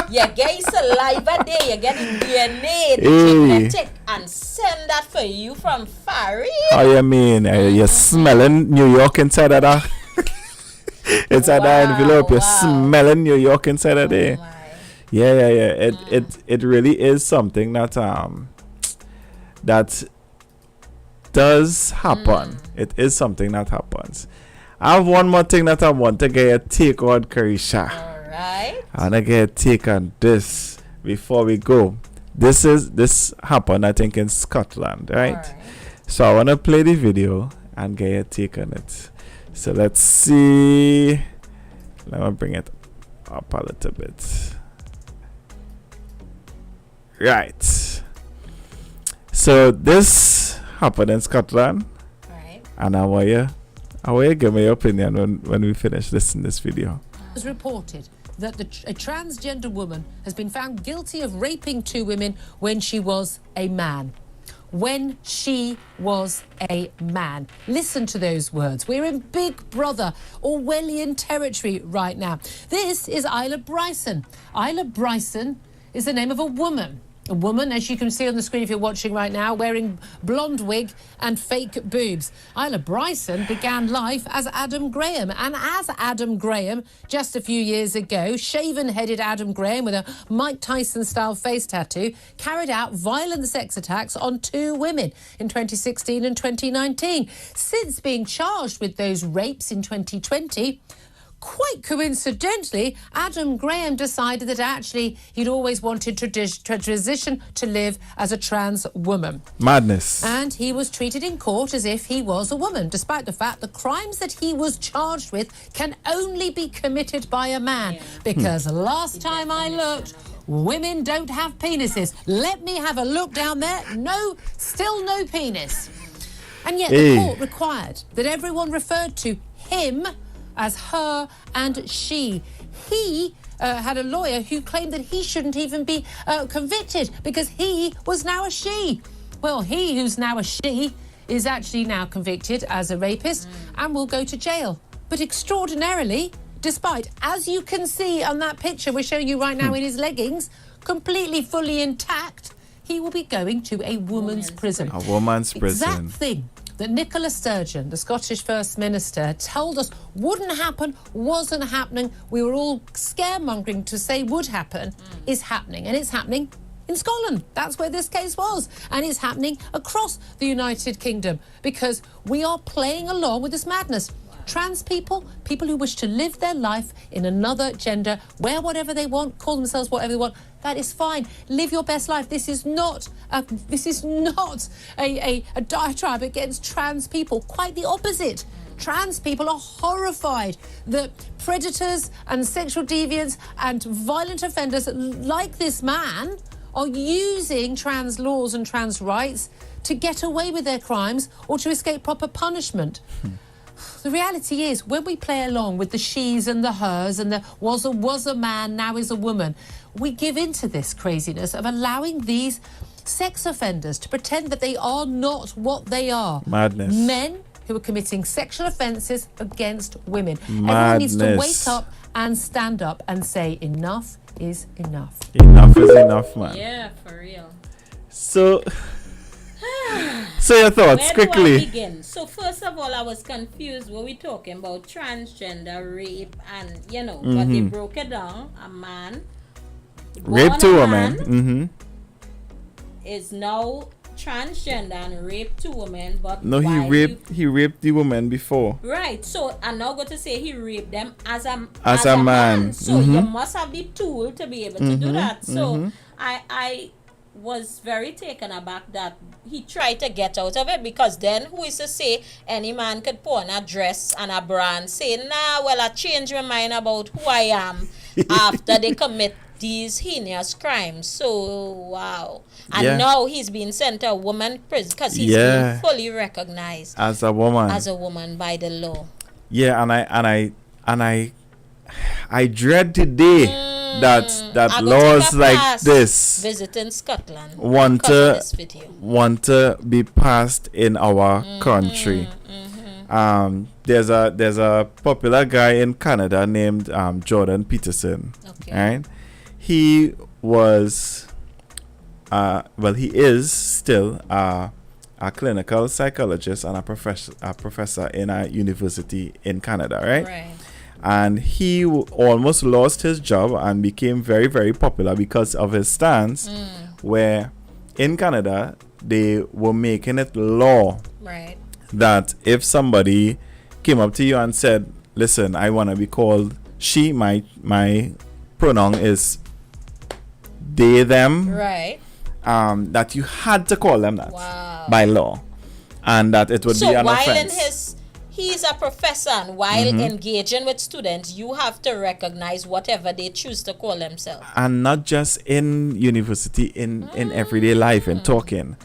You get his saliva there, you get the DNA, the genetic, and send that for you from Farid. Oh, you mean you're smelling New York inside of that? Inside that envelope, you're smelling New York inside of there. Yeah. It really is something that that does happen. It is something that happens. I have one more thing that I want to get a take on, Corisha. All right. I want to get a take on this before we go. This happened, I think, in Scotland, right? All right. So I want to play the video and get a take on it. So let's see. Let me bring it up a little bit. Right. So this happened in Scotland, Right. and I want you give me your opinion when we finish listening to this video. It was reported that a transgender woman has been found guilty of raping 2 women when she was a man. When she was a man. Listen to those words. We're in Big Brother Orwellian territory right now. This is Isla Bryson. Isla Bryson is the name of a woman. A woman, as you can see on the screen if you're watching right now, wearing blonde wig and fake boobs. Isla Bryson began life as Adam Graham. And as Adam Graham, just a few years ago, shaven-headed Adam Graham with a Mike Tyson-style face tattoo, carried out violent sex attacks on 2 women in 2016 and 2019. Since being charged with those rapes in 2020... quite coincidentally, Adam Graham decided that actually he'd always wanted to transition to live as a trans woman. Madness. And he was treated in court as if he was a woman, despite the fact the crimes that he was charged with can only be committed by a man. Because last time I looked, women don't have penises. Let me have a look down there. No, still no penis. And yet the court required that everyone referred to him as her and she. He had a lawyer who claimed that he shouldn't even be convicted because he was now a she. Well, he who's now a she is actually now convicted as a rapist and will go to jail. But extraordinarily, despite, as you can see on that picture we're showing you right now in his leggings, completely fully intact, he will be going to a woman's prison. A woman's prison. Exact thing that Nicola Sturgeon, the Scottish First Minister, told us wouldn't happen, wasn't happening, we were all scaremongering to say would happen, is happening. And it's happening in Scotland. That's where this case was. And it's happening across the United Kingdom because we are playing along with this madness. Trans people, people who wish to live their life in another gender, wear whatever they want, call themselves whatever they want, that is fine. Live your best life. This is not a diatribe against trans people. Quite the opposite. Trans people are horrified that predators and sexual deviants and violent offenders like this man are using trans laws and trans rights to get away with their crimes or to escape proper punishment. The reality is, when we play along with the she's and the hers and the was a man, now is a woman, we give into this craziness of allowing these sex offenders to pretend that they are not what they are. Madness. Men who are committing sexual offences against women. Madness. Everyone needs to wake up and stand up and say enough is enough. Enough is enough, man. Yeah, for real. So your thoughts Where quickly. do I begin? So first of all, I was confused. Were we talking about transgender rape and but they broke it down. A man Rape born to a women. man is now transgender and raped 2 women. But No, why he raped the woman before. Right. So I'm now going to say he raped them as a man. So you must have the tool to be able to do that. So I was very taken aback that he tried to get out of it, because then who is to say any man could put on a dress and a bra and say, nah, well, I changed my mind about who I am after they commit these heinous crimes. So, wow. And now he's being sent to a woman prison because he's being fully recognized as a woman by the law. Yeah, and I dread today that laws like this visiting Scotland want to be passed in our country. There's a popular guy in Canada named Jordan Peterson. Okay. Right? He was he is still a clinical psychologist and a professor in a university in Canada, right? Right. and he almost lost his job and became very, very popular because of his stance, where in Canada they were making it law Right. that if somebody came up to you and said, listen, I want to be called she, my pronoun is they, them, Right. that you had to call them that Wow. by law, and that it would So be an while offense. he's a professor, and while engaging with students, you have to recognize whatever they choose to call themselves. And not just in university, in everyday life and talking.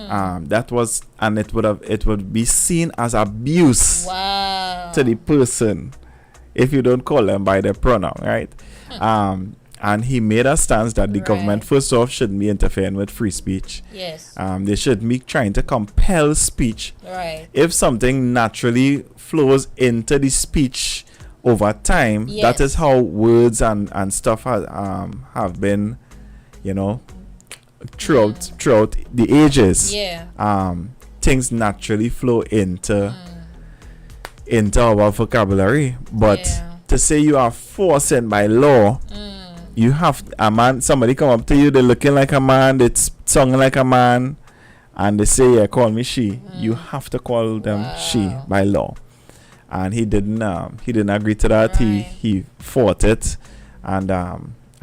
That was, and it would be seen as abuse Wow. to the person if you don't call them by their pronoun, right? And he made a stance that the government, first off, shouldn't be interfering with free speech. Yes. They should be trying to compel speech. Right. If something naturally flows into the speech over time, that is how words and stuff have been, throughout the ages. Yeah. Things naturally flow into our vocabulary. But to say you are forcing by law, you have somebody come up to you, they're looking like a man, they sounding like a man, and they say, yeah, call me she. You have to call them she by law. And he didn't agree to that. Right. He fought it, and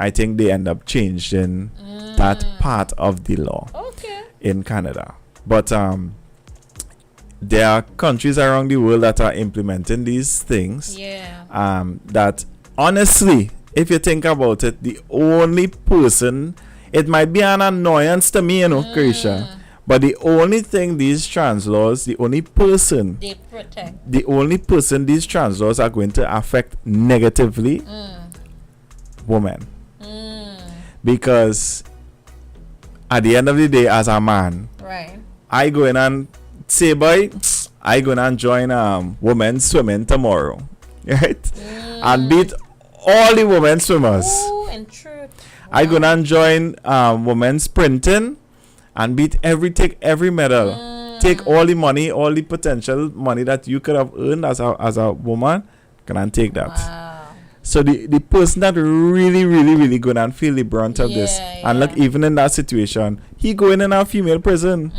I think they end up changing that part of the law in Canada. But there are countries around the world that are implementing these things. Yeah. That honestly, if you think about it, the only person, it might be an annoyance to me, Corisha, but the only thing these trans laws, the only person They protect. these trans laws are going to affect negatively, women. Because at the end of the day, as a man, Right. I go in and say, boy, I go in and join women's swimming tomorrow, right? And beat all the women swimmers. Ooh, and truth. I go in and join women's sprinting and take every medal. Take all the money, all the potential money that you could have earned as a woman, can and take that. Wow. So the person that really, really, really go and feel the brunt of this, and look, even in that situation, he going in a female prison.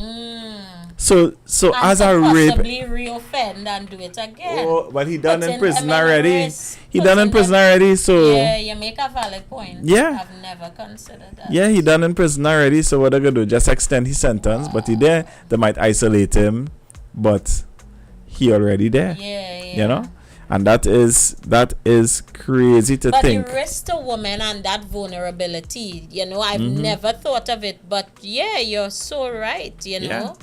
So And as a rape, possibly reoffend and do it again. oh, but he done in Putting prison them at already. risk, He done in putting prison them- already. So Yeah, you make a valid point. Yeah. I've never considered that. yeah, he done in prison already. So what they gonna do? Just extend his sentence. But he there, they might isolate him, but he already there. Yeah. And that is crazy to But think. the risk to women and that vulnerability, I've never thought of it. But yeah, you're so right, Yeah.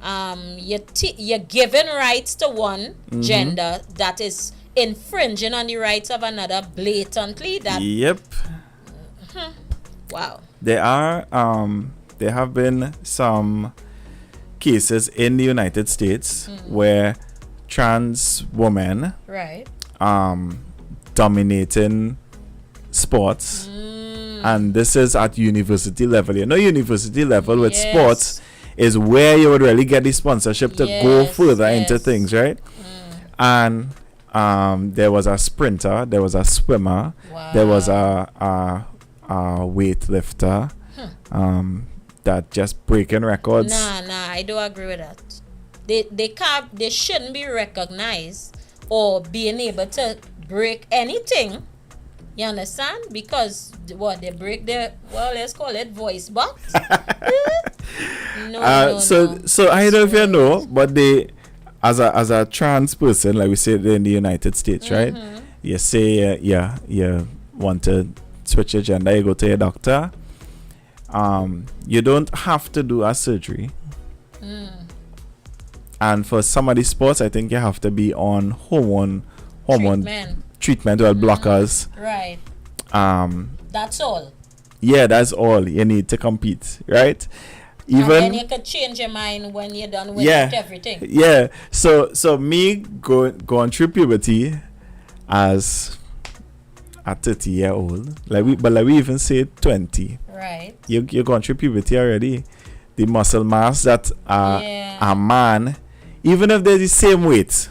You're giving rights to one gender that is infringing on the rights of another blatantly. That Yep. wow. There have been some cases in the United States where trans women Right. dominating sports, and this is at university level. University level with Yes. sports is where you would really get the sponsorship to go Yes, further into yes. things, right? And there was a sprinter, there was a swimmer, there was a weightlifter that just breaking records. Nah, I don't agree with that. They shouldn't be recognized or being able to break anything. You understand? Because they break let's call it voice box. No. So I don't know if you know, but they, as a trans person, like we said in the United States, right? You say you want to switch your gender, you go to your doctor. You don't have to do a surgery. And for some of the sports, I think you have to be on hormone treatment or blockers. Right. That's all. Yeah, that's all you need to compete, right? And then Even you could change your mind when you're done with everything. yeah. So me going through puberty as a 30-year-old, like we even say 20. Right. You're going through puberty already. The muscle mass that a man, even if they're the same weight,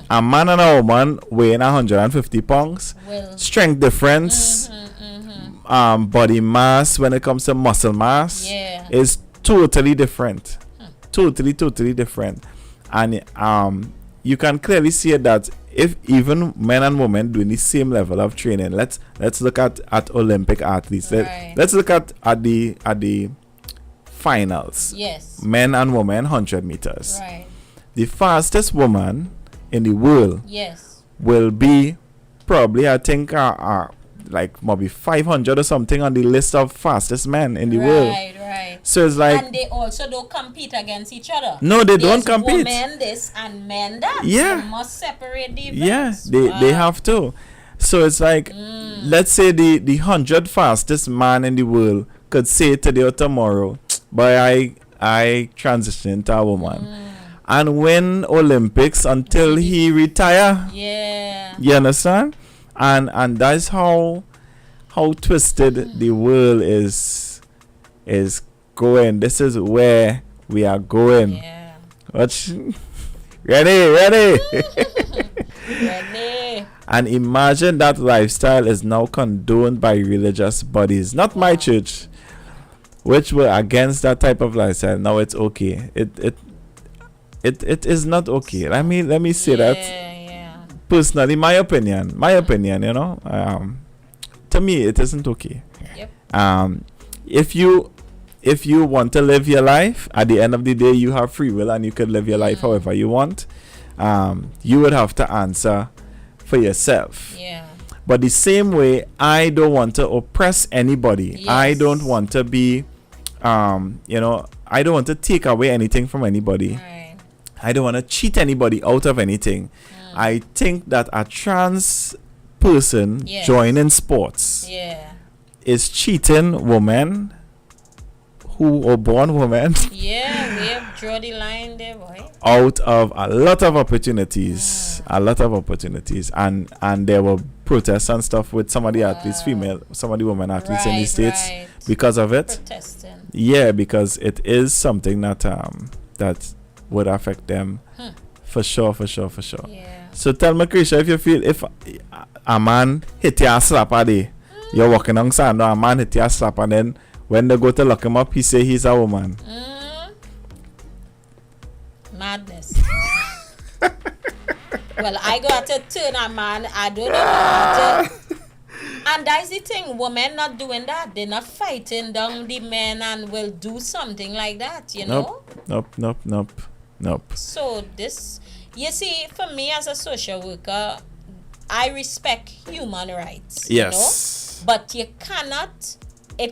A man and a woman weighing 150 pounds, Well, strength difference, body mass when it comes to muscle mass yeah. is totally different. Totally different. And you can clearly see that if even men and women doing the same level of training, let's look at Olympic athletes. Right. Let's look at the finals. Yes. Men and women 100 meters. Right. The fastest woman in the world Yes. will be probably, I think, like maybe 500 or something on the list of fastest men in the world. Right. So it's like, And they also don't compete against each other. no, they don't There's compete. Women this and men that. Yeah. They must separate the Yeah, events. they have to. So it's like, let's say the 100 fastest man in the world could say today or tomorrow, but I transition into a woman and win Olympics until he retire. Yeah. You understand? And that's how twisted the world is going. This is where we are going. Yeah. Ready. Ready. And imagine that lifestyle is now condoned by religious bodies, not my church, which were against that type of lifestyle. Now it's okay. It is not okay. Let me say that Yeah. personally. My opinion. You know, to me it isn't okay. Yep. If you want to live your life, at the end of the day, you have free will and you can live your life however you want. You would have to answer for yourself. Yeah. But the same way, I don't want to oppress anybody. Yes. I don't want to be, I don't want to take away anything from anybody. Right. I don't want to cheat anybody out of anything. I think that a trans person Yes. joining sports Yeah. is cheating women who are born women Yeah. We have draw the line there, boy. out of a lot of opportunities. And there were protests and stuff with some of the athletes, some of the women athletes in the States Right. because of it. Protesting. Yeah, because it is something that that would affect them for sure. Yeah. So tell me, Corisha, if you feel if a man hit you and slap a day, you're walking on sand, or a man hit you and slap, and then when they go to lock him up, he say he's a woman. Madness. Well, I got to turn a man. I don't even want to. And that's the thing. Women not doing that. They're not fighting down the men and will do something like that, you know? Nope. So this, you see, for me as a social worker, I respect human rights. Yes. You know? But it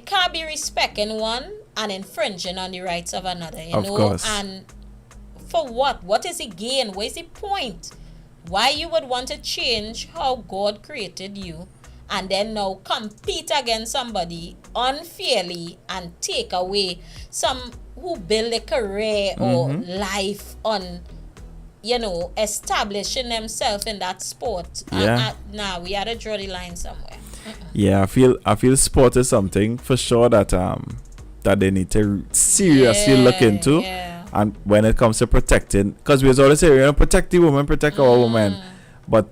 can't be respecting one and infringing on the rights of another, you Of know? course. And for what? What is the gain? What is the point? Why you would want to change how God created you and then now compete against somebody unfairly and take away some who build a career or life on, establishing themselves in that sport. Yeah. Now we had to draw the line somewhere. Yeah, I feel sport is something for sure that that they need to seriously look into. Yeah. And when it comes to protecting, because we always say, protect the woman, protect our woman, but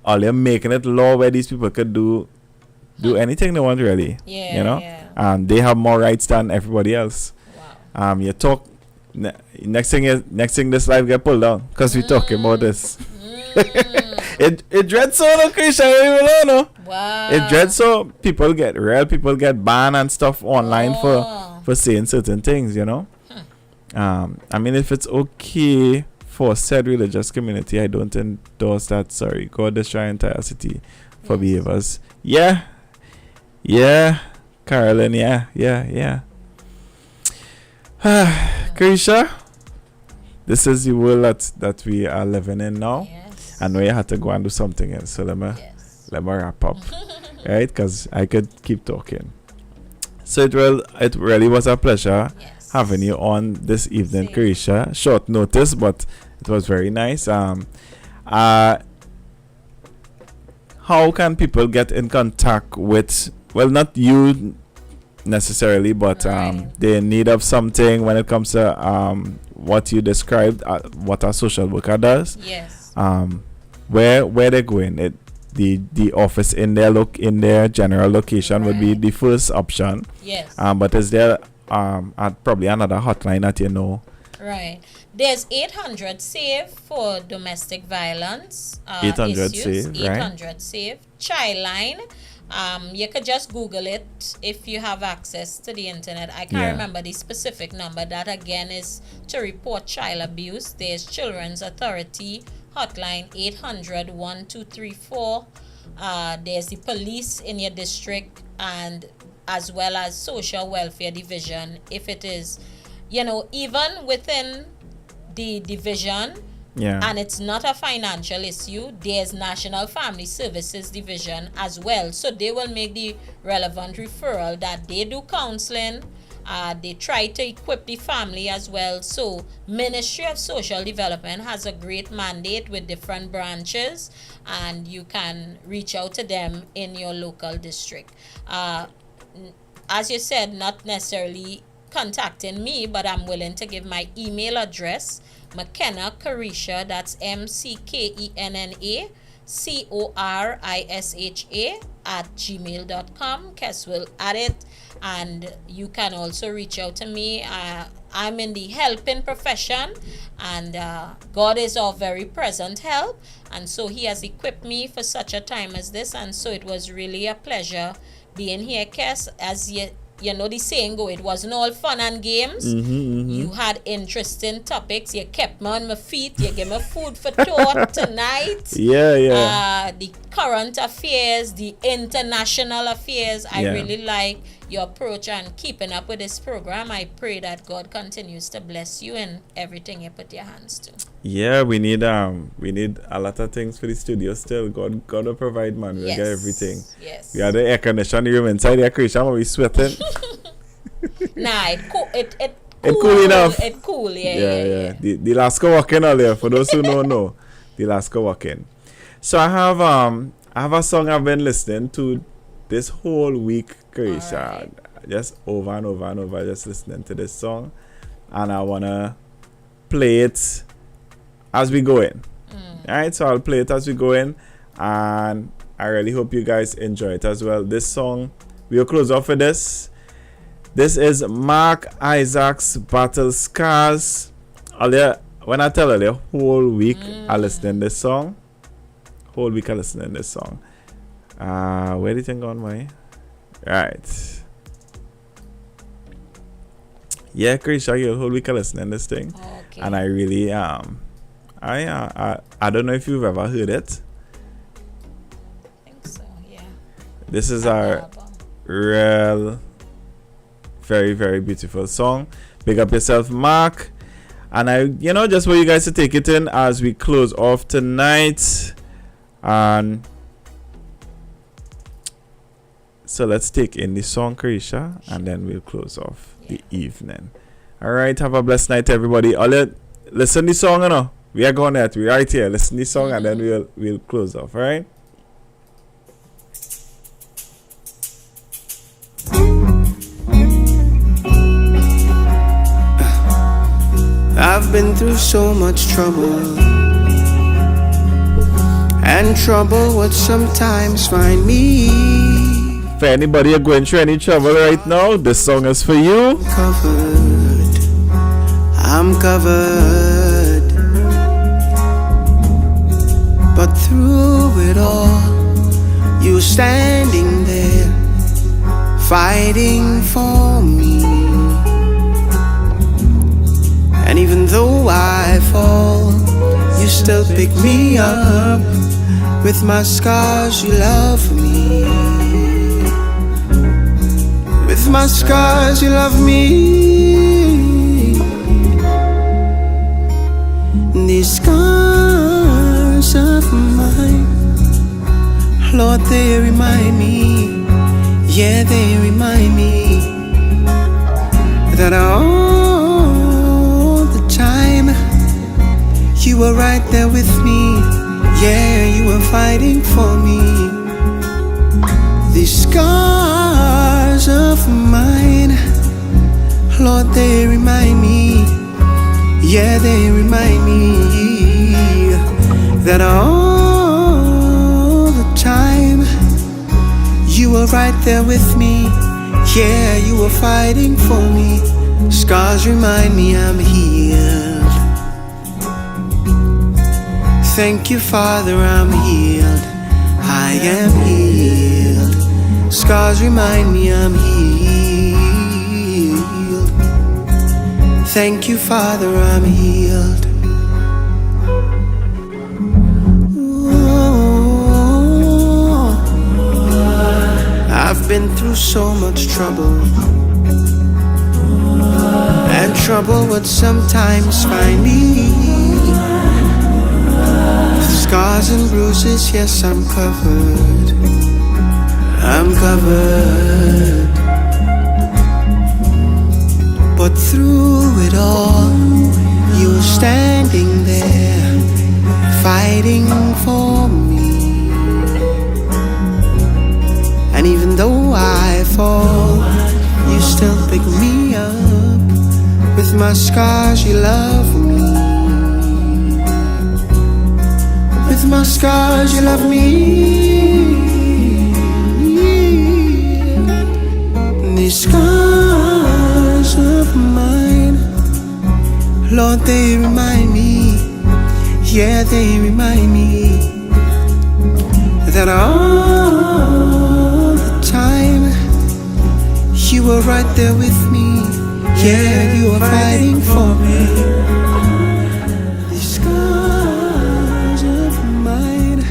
all they're making it law where these people could do anything they want, really. Yeah, yeah. They have more rights than everybody else. Wow. You talk. Next thing this life get pulled down because we talking about this. It dreads so, no, Corisha, you even know. Wow. It dreads so people get banned and stuff online for saying certain things, I mean, if it's okay for said religious community, I don't endorse that. Sorry, God destroy entire city for behaviors. Yeah, Carolyn. Yeah. Corisha, this is the world that we are living in now. Yes. I know you had to go and do something else, so let me wrap up, right? Because I could keep talking. So it really was a pleasure having you on this evening, Corisha. Short notice, but it was very nice. How can people get in contact with, well, not you necessarily, but they in need of something when it comes to what you described, what a social worker does? Yes. where they're going. The office in their general location would be the first option. Yes. But is there probably another hotline that you know? Right. There's 800 SAVE for domestic violence 800 issues. SAVE, right? 800 SAVE. Childline. You could just Google it if you have access to the internet. I can't remember the specific number. That again is to report child abuse. There's Children's Authority hotline 800-1234. There's the police in your district, and as well as social welfare division. If it is, even within the division, and it's not a financial issue, there's National Family Services Division as well. So they will make the relevant referral that they do counseling. They try to equip the family as well. So Ministry of Social Development has a great mandate with different branches, and you can reach out to them in your local district. As you said, not necessarily contacting me, but I'm willing to give my email address, McKenna Corisha, that's McKenna Corisha @gmail.com. Kes will add it, and you can also reach out to me. I'm in the helping profession, and God is our very present help, and so he has equipped me for such a time as this, and so it was really a pleasure being here, Kes. As you know the saying go, it wasn't all fun and games. You had interesting topics. You kept me on my feet. You gave me food for thought tonight. The current affairs, the international affairs. I really like your approach and keeping up with this program. I pray that God continues to bless you in everything you put your hands to. Yeah, we need a lot of things for the studio still. God will provide, man. We'll get everything. Yes. We have the air conditioning room inside the air conditioner, we sweating. Nah, it cool enough. It cool, yeah. The last walking earlier, for those who don't know. The last walking. So I have a song I've been listening to this whole week, Corisha. Right. Just over and over and over, just listening to this song. And I wanna play it as we go in. Alright, so I'll play it as we go in, and I really hope you guys enjoy it as well. This song, we'll close off with this. This is Mark Isaac's Battle Scars. When I tell you the whole week I listen to this song. Whole week I listen to this song. Where did it go on my? Right. Yeah, Corisha, the whole week I listen to this thing. Okay. And I really I don't know if you've ever heard it. I think so, yeah. This is our real very, very beautiful song. Big up yourself, Mark. And I just for you guys to take it in as we close off tonight. And so let's take in the song, Corisha, and then we'll close off the evening. Alright, have a blessed night, everybody. Listen to the song, we are going at. We're right here. Listen to the song, and then we'll close off. All right. I've been through so much trouble, and trouble would sometimes find me. For anybody going through any trouble right now, this song is for you. I'm covered, but through it all, you standing there, fighting for me. And even though I fall, you still pick me up. With my scars, you love me. With my scars, you love me. These scars of mine, Lord, they remind me, yeah, they remind me that all the time you were right there with me, yeah, you were fighting for me. These scars of mine, Lord, they remind me, yeah, they remind me that all You were right there with me. Yeah, you were fighting for me. Scars remind me I'm healed. Thank you, Father, I'm healed. I am healed. Scars remind me I'm healed. Thank you, Father, I'm healed. Ooh, I've been through so much trouble, and trouble would sometimes find me. Scars and bruises, yes, I'm covered. I'm covered. But through it all, you were standing there, fighting for me. And even though I fall, you still pick me up. With my scars, you love me. With my scars, you love me. These scars of mine, Lord, they remind me, yeah, they remind me that all the time you were right there with me. Yeah, you were fighting for me. These scars of mine,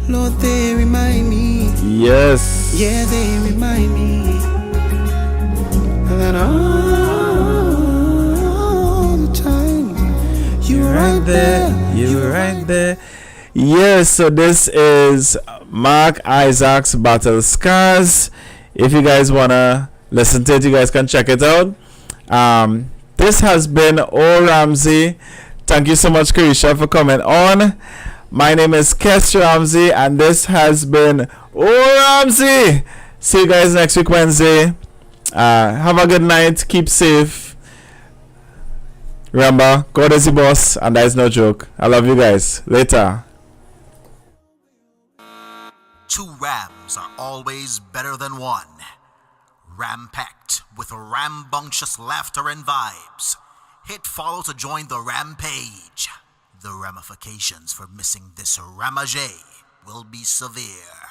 Lord, they remind me. Yes. Yeah, they remind me that all the time you were right there. You were right there. Yes, so this is Mark Isaac's Battle Scars. If you guys wanna listen to it, you guys can check it out. This has been O Ramsey. Thank you so much, Corisha, for coming on. My name is Kes Ramsey, and this has been O Ramsey. See you guys next week, Wednesday. Have a good night. Keep safe. Remember, God is the boss, and that is no joke. I love you guys. Later. Two rams are always better than one. Ram-packed with rambunctious laughter and vibes. Hit follow to join the rampage. The ramifications for missing this ramage will be severe.